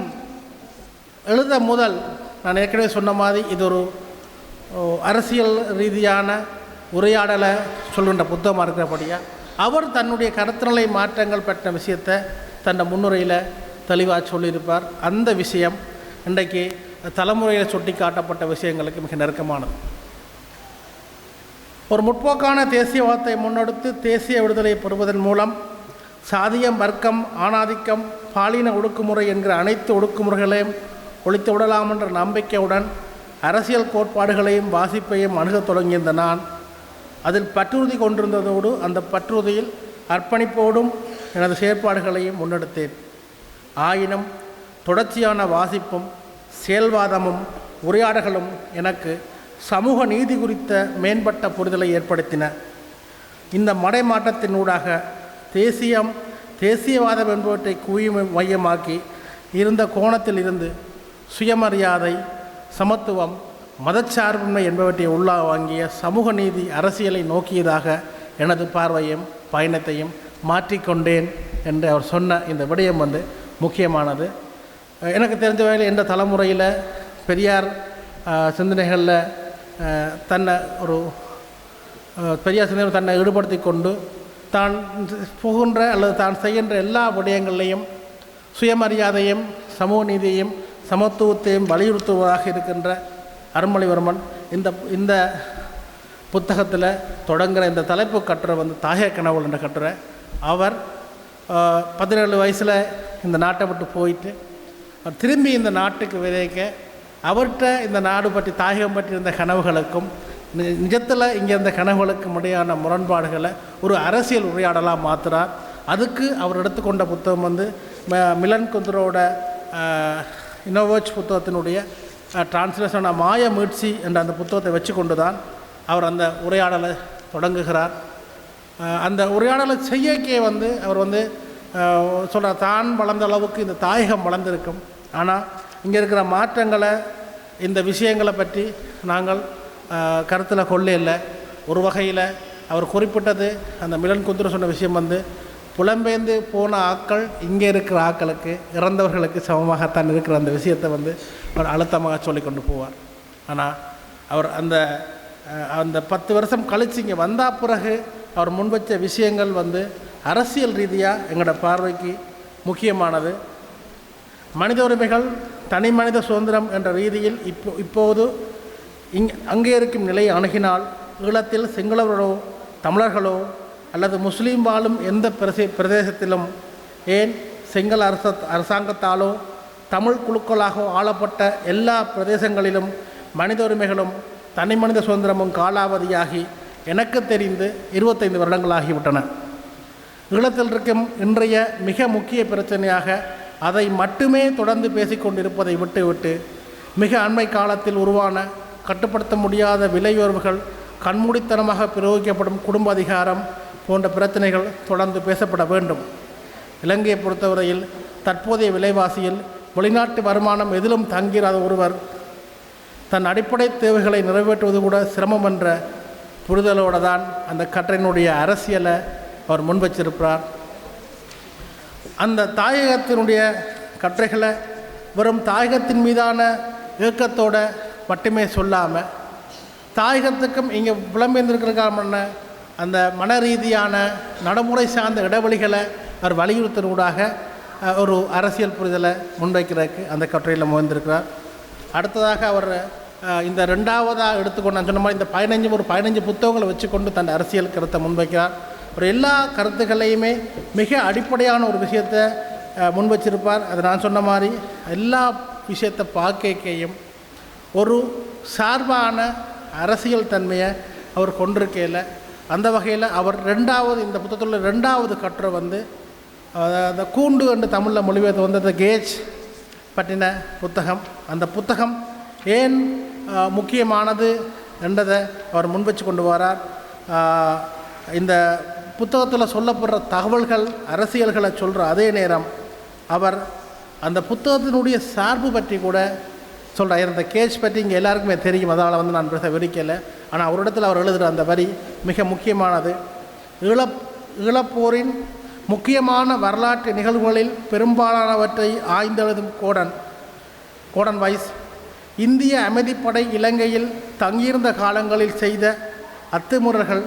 எழுத முதல் நான் ஏற்கனவே சொன்ன மாதிரி இது ஒரு அரசியல் ரீதியான உரையாடலை சொல்கின்ற புத்தகமாக இருக்கிறபடியாக அவர் தன்னுடைய கருத்துநிலை மாற்றங்கள் பற்றின விஷயத்தை தன்னை முன்னுரையில் தெளிவாக சொல்லியிருப்பார். அந்த விஷயம் இன்றைக்கு தலைமுறையில் சுட்டி காட்டப்பட்ட விஷயங்களுக்கு மிக நெருக்கமானது. ஒரு முற்போக்கான தேசியவாதத்தை முன்னெடுத்து தேசிய விடுதலை பெறுவதன் மூலம் சாதியம், வர்க்கம், ஆணாதிக்கம், பாலின ஒடுக்குமுறை என்கிற அனைத்து ஒடுக்குமுறைகளையும் ஒழித்து விடலாம் என்ற நம்பிக்கையுடன் அரசியல் கோட்பாடுகளையும் வாசிப்பையும் அணுகத் தொடங்கியிருந்த நான் அதில் பற்றுறுதி கொண்டிருந்ததோடு அந்த பற்றுறுதியில் அர்ப்பணிப்போடும் எனது செயற்பாடுகளையும் முன்னெடுத்தேன். ஆயினும் தொடர்ச்சியான வாசிப்பும் செயல்வாதமும் உரையாடல்களும் எனக்கு சமூக நீதி குறித்த மேம்பட்ட புரிதலை ஏற்படுத்தின. இந்த மடைமாற்றத்தினூடாக தேசியவாதம் என்பவற்றை மையமாக்கி இருந்த கோணத்தில் இருந்து சுயமரியாதை, சமத்துவம், மதச்சார்பின்மை என்பவற்றை வாங்கிய சமூக நீதி அரசியலை நோக்கியதாக எனது பார்வையும் பயணத்தையும் மாற்றிக்கொண்டேன் என்று அவர் சொன்ன இந்த விடயம் முக்கியமானது. எனக்கு தெரிஞ்ச வகையில் எந்த தலைமுறையில் பெரியார் சிந்தனைகளில் தன்னை ஈடுபடுத்தி கொண்டு தான் புகுன்ற அல்லது தான் செய்கின்ற எல்லா விடயங்களையும் சுயமரியாதையும் சமூக நீதியையும் சமத்துவத்தையும் வலியுறுத்துவதாக இருக்கின்ற அருள்மொழிவர்மன் இந்த புத்தகத்தில் தொடங்குகிற இந்த தலைப்பு கட்டுரை தாயக கனவுகள் என்ற கட்டுரை. அவர் 17 வயசில் இந்த நாட்டை விட்டு போயிட்டு திரும்பி இந்த நாட்டுக்கு விதைக்க அவர்கிட்ட இந்த நாடு பற்றி தாயகம் பற்றி இருந்த கனவுகளுக்கும் நிஜத்தில் இங்கே இருந்த கனவுகளுக்கும் இடையான முரண்பாடுகளை ஒரு அரசியல் உரையாடலாக மாற்றுறார். அதுக்கு அவர் எடுத்துக்கொண்ட புத்தகம் மிலன் குந்தரோட இன்னோவேஜ் புத்தகத்தினுடைய டிரான்ஸ்லேஷன் மாய மீட்சி என்ற அந்த புத்தகத்தை வச்சு கொண்டு தான் அவர் அந்த உரையாடலை தொடங்குகிறார். அந்த உரையாடலை செய்யக்கே அவர் சொல்கிறார், தான் வளர்ந்த அளவுக்கு இந்த தாயகம் வளர்ந்திருக்கும், ஆனால் இங்கே இருக்கிற மாற்றங்களை, இந்த விஷயங்களை பற்றி நாங்கள் கருத்தில் கொள்ளையில்லை. ஒரு வகையில் அவர் குறிப்பிட்டது, அந்த மிலன் குந்துர சொன்ன விஷயம் வந்து, புலம்பெயர்ந்து போன ஆட்கள் இங்கே இருக்கிற ஆட்களுக்கு, இறந்தவர்களுக்கு சமமாகத்தான் இருக்கிற அந்த விஷயத்தை வந்து அவர் அழுத்தமாக சொல்லி கொண்டு போவார். ஆனால் அவர் அந்த 10 வருஷம் கழித்து இங்கே வந்த பிறகு அவர் முன்வச்ச விஷயங்கள் வந்து அரசியல் ரீதியாக எங்களோட பார்வைக்கு முக்கியமானது. மனித உரிமைகள், தனி மனித சுதந்திரம் என்ற ரீதியில் இப்போது அங்கே இருக்கும் நிலையை அணுகினால், ஈழத்தில் சிங்களவர்களோ தமிழர்களோ அல்லது முஸ்லீம் வாழும் எந்த பிரதேசத்திலும், ஏன் சிங்கள அரசாங்கத்தாலோ தமிழ் குழுக்களாக ஆளப்பட்ட எல்லா பிரதேசங்களிலும் மனித உரிமைகளும் தனி மனித சுதந்திரமும் காலாவதியாகி எனக்கு தெரிந்து 25 வருடங்களாகிவிட்டன. ஈழத்தில் இருக்கும் இன்றைய மிக முக்கிய பிரச்சனையாக அதை மட்டுமே தொடர்ந்து பேசிக்கொண்டிருப்பதை விட்டுவிட்டு, மிக அண்மை காலத்தில் உருவான கட்டுப்படுத்த முடியாத விலை உயர்வுகள், கண்மூடித்தனமாக பிரயோகிக்கப்படும் குடும்ப அதிகாரம் போன்ற பிரச்சனைகள் தொடர்ந்து பேசப்பட வேண்டும். இலங்கையை பொறுத்தவரையில் தற்போதைய விலைவாசியில் வெளிநாட்டு வருமானம் எதிலும் தங்கிறாத ஒருவர் தன் அடிப்படை தேவைகளை நிறைவேற்றுவது கூட சிரமம் என்ற புரிதலோடு தான் அந்த கட்டளையினுடைய அரசியலை அவர் முன்வச்சிருப்பார். அந்த தாயகத்தினுடைய கட்டுரைகளை வெறும் தாயகத்தின் மீதான இயக்கத்தோடு மட்டுமே சொல்லாமல், தாயகத்துக்கும் இங்கே புலம்பெயர்ந்திருக்கிறதுக்கான அந்த மன ரீதியான நடைமுறை சார்ந்த இடைவெளிகளை அவர் வலியுறுத்தினூடாக ஒரு அரசியல் புரிதலை முன்வைக்கிறதுக்கு அந்த கட்டுரையில் முயன்றிருக்கிறார். அடுத்ததாக அவர் இந்த 2வதாக எடுத்துக்கொண்டு நான் சொன்ன மாதிரி இந்த 15 புத்தகங்களை வச்சுக்கொண்டு தன் அரசியல் கருத்தை முன்வைக்கிறார். ஒரு எல்லா கருத்துக்களையுமே மிக அடிப்படையான ஒரு விஷயத்தை முன்வச்சிருப்பார். அது நான் சொன்ன மாதிரி எல்லா விஷயத்தை பார்க்கையும் ஒரு சார்பான அரசியல் தன்மையை அவர் கொண்டிருக்கையில், அந்த வகையில் அவர் இந்த புத்தகத்தில் 2வது கட்டுரை வந்து அந்த கூண்டு என்று தமிழில் மொழிபெயர்த்து வந்து அந்த கேஜ் பற்றின புத்தகம். அந்த புத்தகம் ஏன் முக்கியமானது என்றதை அவர் முன்வச்சு கொண்டு வரார். இந்த புத்தகத்தில் சொல்லப்படுற தகவல்கள், அரசியல்களை சொல்கிற அதே நேரம் அவர் அந்த புத்தகத்தினுடைய சார்பு பற்றி கூட சொல்கிறார். இந்த கேஸ் பற்றி இங்கே எல்லாருக்குமே தெரியும், அதனால் வந்து நான் பேச விரிக்கலை. ஆனால் அவரிடத்தில் அவர் எழுதுகிற அந்த வரி மிக முக்கியமானது. ஈழப்போரின் முக்கியமான வரலாற்று நிகழ்வுகளில் பெரும்பாலானவற்றை ஆய்ந்தெழுதும் கோடன் வைஸ், இந்திய அமைதிப்படை இலங்கையில் தங்கியிருந்த காலங்களில் செய்த அத்துமுறைகள்,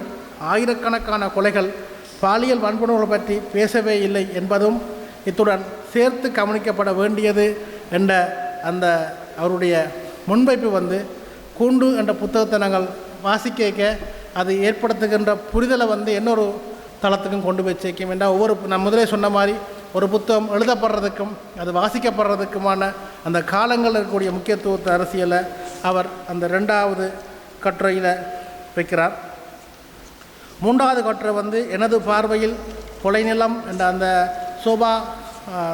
ஆயிரக்கணக்கான கொலைகள், பாலியல் வன்கொடுமைகள் பற்றி பேசவே இல்லை என்பதும் இத்துடன் சேர்த்து கவனிக்கப்பட வேண்டியது என்ற அந்த அவருடைய முன்வைப்பு வந்து கூண்டு என்ற புத்தகத்தை நாங்கள் வாசிக்க அது ஏற்படுத்துகின்ற புரிதலை வந்து இன்னொரு தளத்துக்கும் கொண்டு போய் சேர்க்கும். என்றால் நான் முதலே சொன்ன மாதிரி ஒரு புத்தகம் எழுதப்படுறதுக்கும் அது வாசிக்கப்படுறதுக்குமான அந்த காலங்களில் இருக்கக்கூடிய முக்கியத்துவத்தை அரசியலை அவர் அந்த 2வது கட்டுரையில் வைக்கிறார். 3வது கட்டுரை வந்து எனது பார்வையில் கொலைநிலம் என்ற அந்த சோபாக்கும்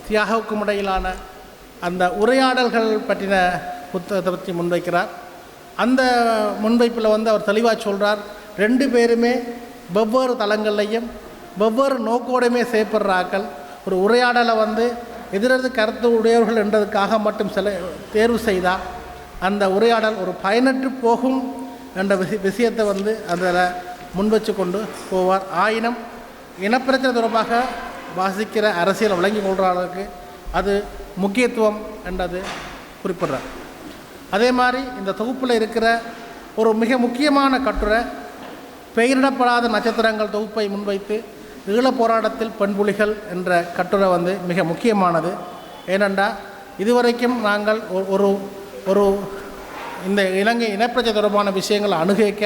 தியாகவுக்கும் இடையிலான அந்த உரையாடல்கள் பற்றின புத்தகத்தை பற்றி முன்வைக்கிறார். அந்த முன்வைப்பில் வந்து அவர் தெளிவாக சொல்கிறார், 2 பேருமே வெவ்வேறு தளங்கள்லையும் வெவ்வேறு நோக்கோடையுமே செயற்படுறாக்கள். ஒரு உரையாடலை வந்து எதிரெது கருத்து உடையவர்கள் என்றதுக்காக மட்டும் தேர்வு செய்தால் அந்த உரையாடல் ஒரு பயனற்று போகும் என்ற விஷயத்தை வந்து அதில் முன்வச்சு கொண்டு போவார். ஆயினும் இனப்பிரச்சனை தொடர்பாக வாசிக்கிற அரசியலை விளங்கி கொள்கிறார்களுக்கு அது முக்கியத்துவம் என்றது குறிப்பிடுறார். அதே மாதிரி இந்த தொகுப்பில் இருக்கிற ஒரு மிக முக்கியமான கட்டுரை பெயரிடப்படாத நட்சத்திரங்கள் தொகுப்பை முன்வைத்து ஈழப் போராட்டத்தில் பெண்புலிகள் என்ற கட்டுரை வந்து மிக முக்கியமானது. ஏனென்றால் இதுவரைக்கும் நாங்கள் ஒரு இந்த இலங்கை இனப்பிரச்சனை தொடர்பான விஷயங்களை அணுகிக்க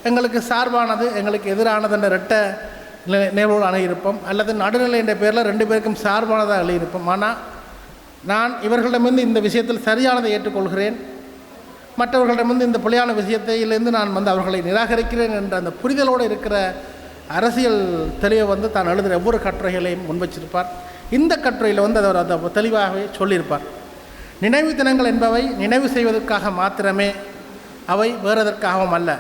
எங்களுக்கு சார்பானது, எங்களுக்கு எதிரானது என்ற 2 நிகழ்வுகள் அணுகியிருப்போம், அல்லது நடுநிலை என்ற பேரில் 2 பேருக்கும் சார்பானதாக எழுதியிருப்போம். ஆனால் நான் இவர்களிடமிருந்து இந்த விஷயத்தில் சரியானதை ஏற்றுக்கொள்கிறேன், மற்றவர்களிடமிருந்து இந்த பிழையான விஷயத்திலிருந்து நான் வந்து அவர்களை நிராகரிக்கிறேன் என்ற அந்த புரிதலோடு இருக்கிற அரசியல் தெளிவை வந்து தான் எழுதுகிற ஒவ்வொரு கட்டுரைகளையும் முன்வச்சிருப்பார். இந்த கட்டுரையில் வந்து அவர் அதை தெளிவாகவே சொல்லியிருப்பார். நினைவு தினங்கள் என்பவை நினைவு செய்வதற்காக மாத்திரமே, அவை வேறெதற்காகவும் அல்ல.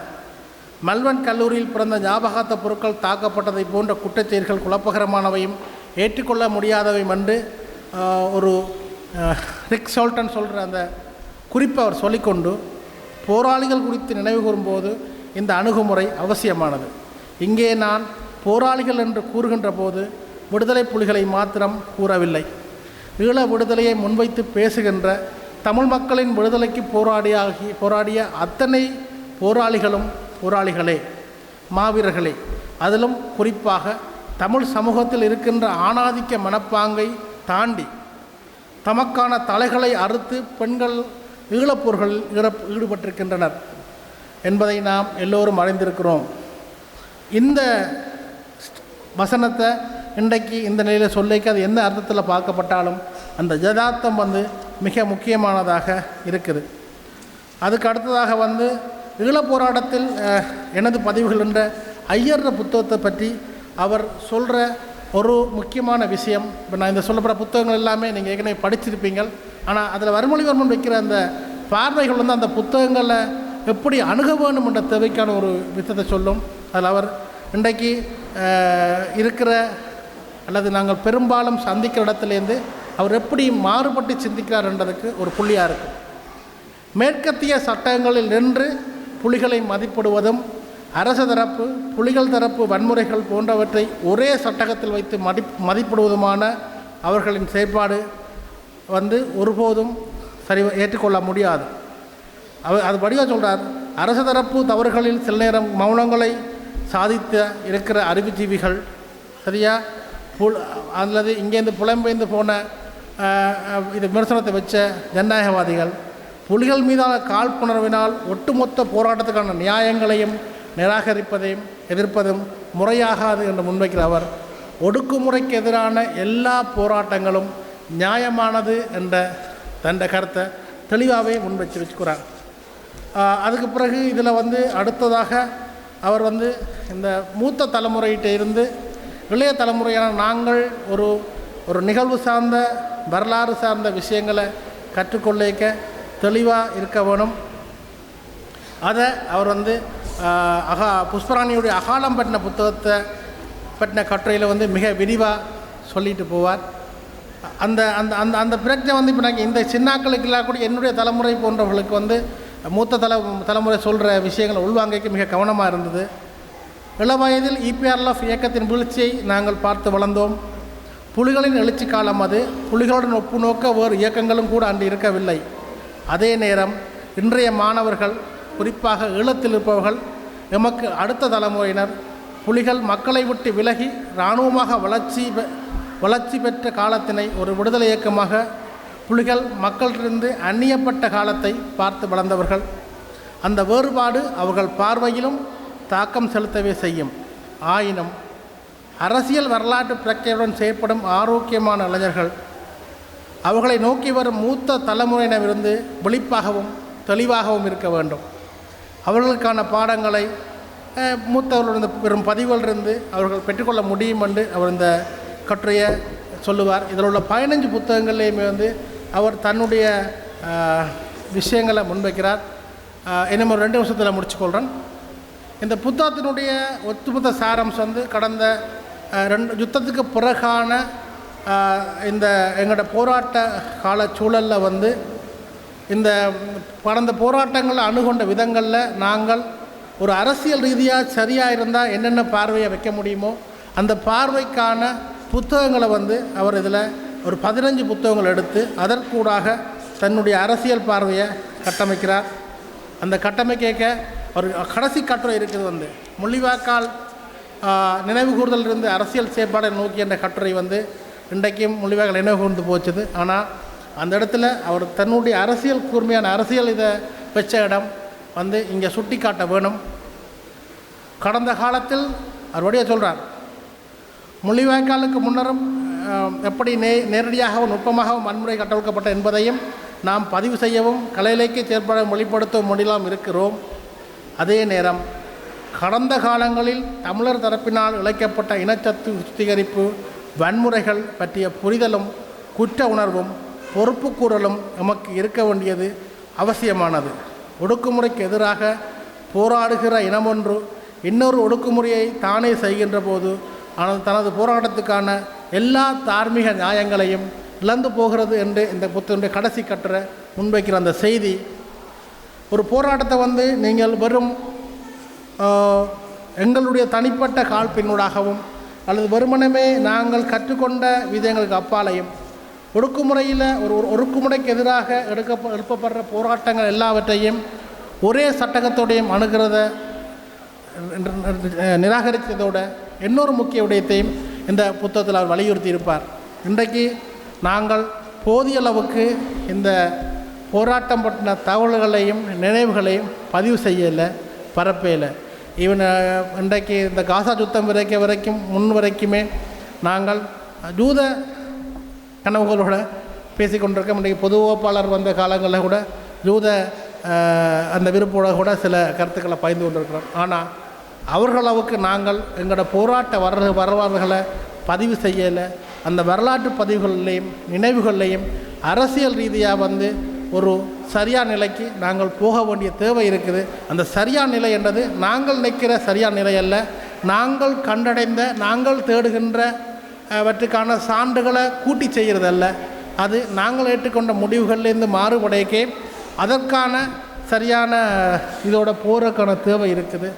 மல்வன் கல்லூரியில் பிறந்த ஞாபகார்த்த பொருட்கள் தாக்கப்பட்டதை போன்ற குற்றச்செயல்கள் குழப்பகரமானவையும் ஏற்றுக்கொள்ள முடியாதவையும் என்று ஒரு ரிக் ஷோல்டன் சொல்கிற அந்த குறிப்பை அவர் சொல்லிக்கொண்டு போராளிகள் குறித்து நினைவு கூறும்போது இந்த அணுகுமுறை அவசியமானது. இங்கே நான் போராளிகள் என்று கூறுகின்ற போது விடுதலை புலிகளை மாத்திரம் கூறவில்லை. ஈழ விடுதலையை முன்வைத்து பேசுகின்ற தமிழ் மக்களின் விடுதலைக்கு போராடிய அத்தனை போராளிகளும் போராளிகளே, மாவீரர்களே. அதிலும் குறிப்பாக தமிழ் சமூகத்தில் இருக்கின்ற ஆணாதிக்க மனப்பாங்கை தாண்டி தமக்கான தலைகளை அறுத்து பெண்கள் ஈழப்போர்களில் ஈடுபட்டிருக்கின்றனர் என்பதை நாம் எல்லோரும் அறிந்திருக்கிறோம். இந்த வசனத்தை இன்றைக்கு இந்த நிலையில் சொல்லிக்க அது எந்த அர்த்தத்தில் பார்க்கப்பட்டாலும் அந்த யதார்த்தம் மிக முக்கியமானதாக இருக்குது. அதுக்கு அடுத்ததாக ஈழப்போராட்டத்தில் எனது பதிவுகள் என்ற ஐயர்ற புத்தகத்தை பற்றி அவர் சொல்கிற ஒரு முக்கியமான விஷயம். இப்போ நான் இந்த சொல்லப்படுற புத்தகங்கள் எல்லாமே நீங்கள் ஏற்கனவே படிச்சிருப்பீங்கள். ஆனால் அதில் வறுமொழிவர்மன் வைக்கிற அந்த பார்வைகள் அந்த புத்தகங்களை எப்படி அணுக வேண்டும் என்ற தேவைக்கான ஒரு விஷயத்தை சொல்லும். அதில் அவர் இன்றைக்கு இருக்கிற அல்லது நாங்கள் பெரும்பாலும் சந்திக்கிற இடத்துலேருந்து அவர் எப்படி மாறுபட்டு சிந்திக்கிறார் என்றதுக்கு ஒரு புள்ளியாக இருக்கும். மேற்கத்திய சட்டங்களில் நின்று புலிகளை மதிப்பிடுவதும் அரசு தரப்பு புலிகள் தரப்பு வன்முறைகள் போன்றவற்றை ஒரே சட்டகத்தில் வைத்து மதிப்பிடுவதுமான அவர்களின் செயற்பாடு ஒருபோதும் சரி ஏற்றுக்கொள்ள முடியாது. அது வடிவாக சொல்கிறார். அரசு தரப்பு தவறுகளில் சில நேரம் மௌனங்களை சாதித்த இருக்கிற அறிவுஜீவிகள் சரியா அல்லது இங்கேருந்து புலம்பெயர்ந்து போன இது விமர்சனத்தை வச்ச ஜனநாயகவாதிகள் புலிகள் மீதான காழ்ப்புணர்வினால் ஒட்டுமொத்த போராட்டத்துக்கான நியாயங்களையும் நிராகரிப்பதையும் எதிர்ப்பதும் முறையாகாது என்று முன்வைக்கிற அவர் ஒடுக்குமுறைக்கு எதிரான எல்லா போராட்டங்களும் நியாயமானது என்ற தண்ட கருத்தை தெளிவாகவே முன்வச்சு வச்சுக்கிறார். அதுக்கு பிறகு இதில் அடுத்ததாக அவர் இந்த மூத்த தலைமுறையிட்ட இருந்து இளைய தலைமுறையான நாங்கள் ஒரு நிகழ்வு சார்ந்த வரலாறு சார்ந்த விஷயங்களை கற்றுக்கொள்ளிக்க தெளிவாக இருக்க வேணும். அதை அவர் புஷ்பராணியுடைய அகாலம் பற்றின புத்தகத்தை பற்றின கட்டுரையில் மிக விரிவாக சொல்லிட்டு போவார். அந்த அந்த அந்த பிரச்சனை இப்போ நாங்கள் இந்த சின்னாக்களுக்கு இல்லாத என்னுடைய தலைமுறை போன்றவர்களுக்கு மூத்த தலைமுறை சொல்கிற விஷயங்களை உள்வாங்கிக்க மிக கவனமாக இருந்தது. இளவயதில் இபிஆர்எல்எஃப் இயக்கத்தின் வீழ்ச்சியை நாங்கள் பார்த்து வளர்ந்தோம். புலிகளின் எழுச்சி காலம் அது. புலிகளுடன் ஒப்பு நோக்க வேறு இயக்கங்களும் கூட அன்று இருக்கவில்லை. அதே நேரம் இன்றைய மாணவர்கள் குறிப்பாக ஈழத்தில் இருப்பவர்கள் எமக்கு அடுத்த தலைமுறையினர் புலிகள் மக்களை விட்டு விலகி இராணுவமாக வளர்ச்சி பெற்ற காலத்தினை ஒரு விடுதலை இயக்கமாக புலிகள் மக்களிலிருந்து அந்நியப்பட்ட காலத்தை பார்த்து வளர்ந்தவர்கள். அந்த வேறுபாடு அவர்கள் பார்வையிலும் தாக்கம் செலுத்தவே செய்யும். ஆயினும் அரசியல் வரலாற்று பிரச்சனையுடன் செயற்படும் ஆரோக்கியமான இளைஞர்கள் அவர்களை நோக்கி வரும் மூத்த தலைமுறையினரிருந்து விழிப்பாகவும் தெளிவாகவும் இருக்க வேண்டும். அவர்களுக்கான பாடங்களை மூத்தவர்களிருந்து பெறும் பதிவுகளிலிருந்து அவர்கள் பெற்றுக்கொள்ள முடியும் என்று அவர் இந்த கட்டுரையை சொல்லுவார். இதில் உள்ள 15 புத்தகங்கள்லேயுமே அவர் தன்னுடைய விஷயங்களை முன்வைக்கிறார். இன்னும் ஒரு 2 வருஷத்தில் முடிச்சுக்கொள்கிறேன். இந்த புத்தகத்தினுடைய ஒட்டுமொத்த சாரம்சம் கடந்த 2 யுத்தத்துக்கு பிறகான இந்த எங்களோட போராட்ட கால சூழலில் இந்த கடந்த போராட்டங்களை அணுகொண்ட விதங்களில் நாங்கள் ஒரு அரசியல் ரீதியாக சரியாக இருந்தால் என்னென்ன பார்வையை வைக்க முடியுமோ அந்த பார்வைக்கான புத்தகங்களை அவர் இதில் ஒரு 15 புத்தகங்கள் எடுத்து அதற்கூடாக தன்னுடைய அரசியல் பார்வையை கட்டமைக்கிறார். அந்த கட்டமைக்க ஒரு கடைசி கட்டுரை இருக்குது முள்ளிவாய்க்கால் நினைவு கூறுதல் இருந்து அரசியல் செயற்பாடை நோக்கி என்ற கட்டுரை இன்றைக்கும் முள்ளிவாய்க்கால் நினைவு கூர்ந்து போச்சுது. ஆனால் அந்த இடத்துல அவர் தன்னுடைய அரசியல் கூர்மையான அரசியல் இதை வச்ச இடம் இங்கே சுட்டி காட்ட வேணும். கடந்த காலத்தில் அவர் வழியாக சொல்கிறார், முள்ளிவாய்க்காலுக்கு முன்னரும் எப்படி நேரடியாகவும் நுட்பமாகவும் வன்முறை கட்டவிழ்க்கப்பட்ட என்பதையும் நாம் பதிவு செய்யவும் கலையிலேக்கு செயற்பட வெளிப்படுத்தவும் முடியலாம் இருக்கிறோம். அதே நேரம் கடந்த காலங்களில் தமிழர் தரப்பினால் இழைக்கப்பட்ட இனச்சத்து சுத்திகரிப்பு வன்முறைகள் பற்றிய புரிதலும் குற்ற உணர்வும் பொறுப்புக்கூறலும் நமக்கு இருக்க வேண்டியது அவசியமானது. ஒடுக்குமுறைக்கு எதிராக போராடுகிற இனமொன்று இன்னொரு ஒடுக்குமுறையை தானே செய்கின்ற போது தனது போராட்டத்துக்கான எல்லா தார்மீக நியாயங்களையும் இழந்து போகிறது என்று இந்த புத்தகத்தினுடைய கடைசி கட்டுரை முன்வைக்கிற அந்த செய்தி, ஒரு போராட்டத்தை நீங்கள் வெறும் எங்களுடைய தனிப்பட்ட காழ்ப்பினூடாகவும் அல்லது வெறுமனமே நாங்கள் கற்றுக்கொண்ட விதங்களுக்கு அப்பாலையும் ஒடுக்குமுறையில் ஒடுக்குமுறைக்கு எதிராக எழுப்பப்படுற போராட்டங்கள் எல்லாவற்றையும் ஒரே சட்டகத்தோடையும் அணுகிறத நிராகரித்ததோட இன்னொரு முக்கிய விடயத்தையும் இந்த புத்தகத்தில் அவர் வலியுறுத்தி இருப்பார். இன்றைக்கு நாங்கள் போதிய அளவுக்கு இந்த போராட்டம் பற்றின தகவல்களையும் நினைவுகளையும் பதிவு செய்யலை, பரப்பையில். இன்றைக்கு இந்த காசா யுத்தம் வரைக்கும் வரைக்குமே நாங்கள் ஜூத கனவுகளோட பேசிக்கொண்டிருக்கோம். இன்றைக்கு பொது ஓப்பாளர் வந்த காலங்களில் கூட ஜூத அந்த விருப்போட கூட சில கருத்துக்களை பகிர்ந்து கொண்டிருக்கிறோம். ஆனால் அவர்களவுக்கு நாங்கள் எங்களோட போராட்ட வரலாறுகளை பதிவு செய்யலை. அந்த வரலாற்று பதிவுகளையும் நினைவுகளையும் அரசியல் ரீதியாக ஒரு சரியான நிலைக்கு நாங்கள் போக வேண்டிய தேவை இருக்குது. அந்த சரியான நிலை என்றது நாங்கள் நிற்கிற சரியான நிலை அல்ல, நாங்கள் கண்டடைந்த நாங்கள் தேடுகின்றவற்றுக்கான சான்றுகளை கூட்டி செய்கிறதல்ல. அது நாங்கள் ஏற்றுக்கொண்ட முடிவுகள்லேருந்து மாறுபடைக்கே அதற்கான சரியான இதோட போறதுக்கான தேவை இருக்குது.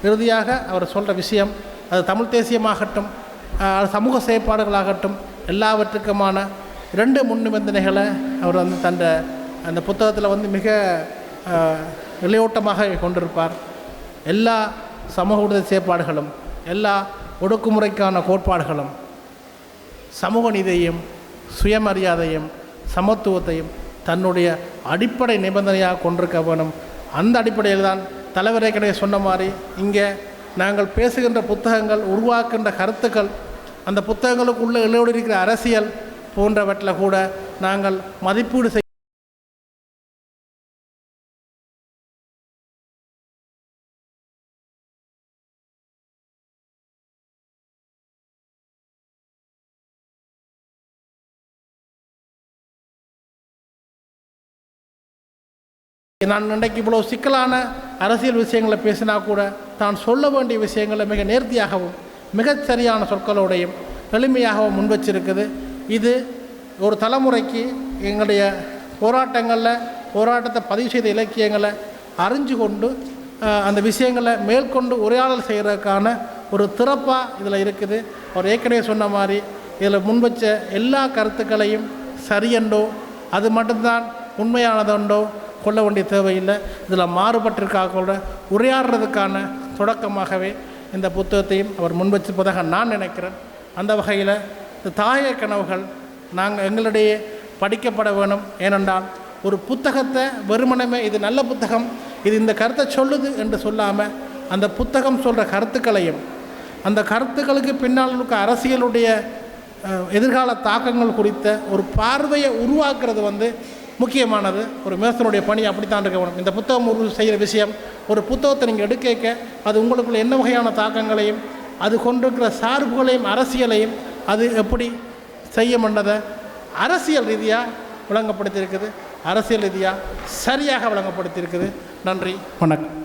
இறுதியாக அவர் சொல்கிற விஷயம், அது தமிழ் தேசியமாகட்டும் சமூக செயற்பாடுகளாகட்டும் எல்லாவற்றுக்குமான 2 முன்னிபந்தனைகளை அவர் தந்த அந்த புத்தகத்தில் மிக நிலையோட்டமாக கொண்டிருப்பார். எல்லா சமூக விடுதலை செயற்பாடுகளும் எல்லா ஒடுக்குமுறைக்கான கோட்பாடுகளும் சமூக நீதியையும் சுயமரியாதையும் சமத்துவத்தையும் தன்னுடைய அடிப்படை நிபந்தனையாக கொண்டிருக்க வேணும். அந்த அடிப்படையில் தான் தலைவர் ஏற்கனவே சொன்ன மாதிரி இங்கே நாங்கள் பேசுகின்ற புத்தகங்கள், உருவாக்குகின்ற கருத்துக்கள், அந்த புத்தகங்களுக்குள்ளே இழையோடு இருக்கிற அரசியல் போன்றவற்றில் கூட நாங்கள் மதிப்பீடு செய்ய நான் இன்றைக்கு இவ்வளோ சிக்கலான அரசியல் விஷயங்களை பேசினா கூட தான் சொல்ல வேண்டிய விஷயங்களை மிக நேர்த்தியாகவும் மிகச் சரியான சொற்களோடையும் எளிமையாகவும் முன்வச்சிருக்குது. இது ஒரு தலைமுறைக்கு எங்களுடைய போராட்டத்தை பதிவு செய்த இலக்கியங்களை அறிஞ்சு கொண்டு அந்த விஷயங்களை மேற்கொண்டு உரையாடல் செய்கிறதுக்கான ஒரு திறப்பாக இதில் இருக்குது. அவர் ஏற்கனவே சொன்ன மாதிரி இதில் முன்வச்ச எல்லா கருத்துக்களையும் சரியென்றோ அது மட்டும்தான் உண்மையானதுண்டோ கொள்ள வேண்டிய தேவையில்லை. இதில் மாறுபட்டிருக்காக உரையாடுறதுக்கான தொடக்கமாகவே இந்த புத்தகத்தையும் அவர் முன்வச்சிருப்பதாக நான் நினைக்கிறேன். அந்த வகையில் இந்த தாய கனவுகள் நாங்கள் எங்களிடையே படிக்கப்பட வேணும். ஏனென்றால் ஒரு புத்தகத்தை வெறுமனமே இது நல்ல புத்தகம், இது இந்த கருத்தை சொல்லுது என்று சொல்லாமல் அந்த புத்தகம் சொல்கிற கருத்துக்களையும் அந்த கருத்துக்களுக்கு பின்னால் இருக்க அரசியலுடைய எதிர்கால தாக்கங்கள் குறித்த ஒரு பார்வையை உருவாக்குறது முக்கியமானது. ஒரு மேசனுடைய பணி அப்படித்தான் இருக்க வேணும். இந்த புத்தகம் செய்கிற விஷயம், ஒரு புத்தகத்தை நீங்கள் எடுக்க அது உங்களுக்குள்ள என்ன வகையான தாக்கங்களையும் அது கொண்டிருக்கிற சார்புகளையும் அரசியலையும் அது எப்படி செய்யமன்றதை அரசியல் ரீதியாக விளங்கப்படுத்தியிருக்குது, அரசியல் ரீதியாக சரியாக விளங்கப்படுத்தியிருக்குது. நன்றி, வணக்கம்.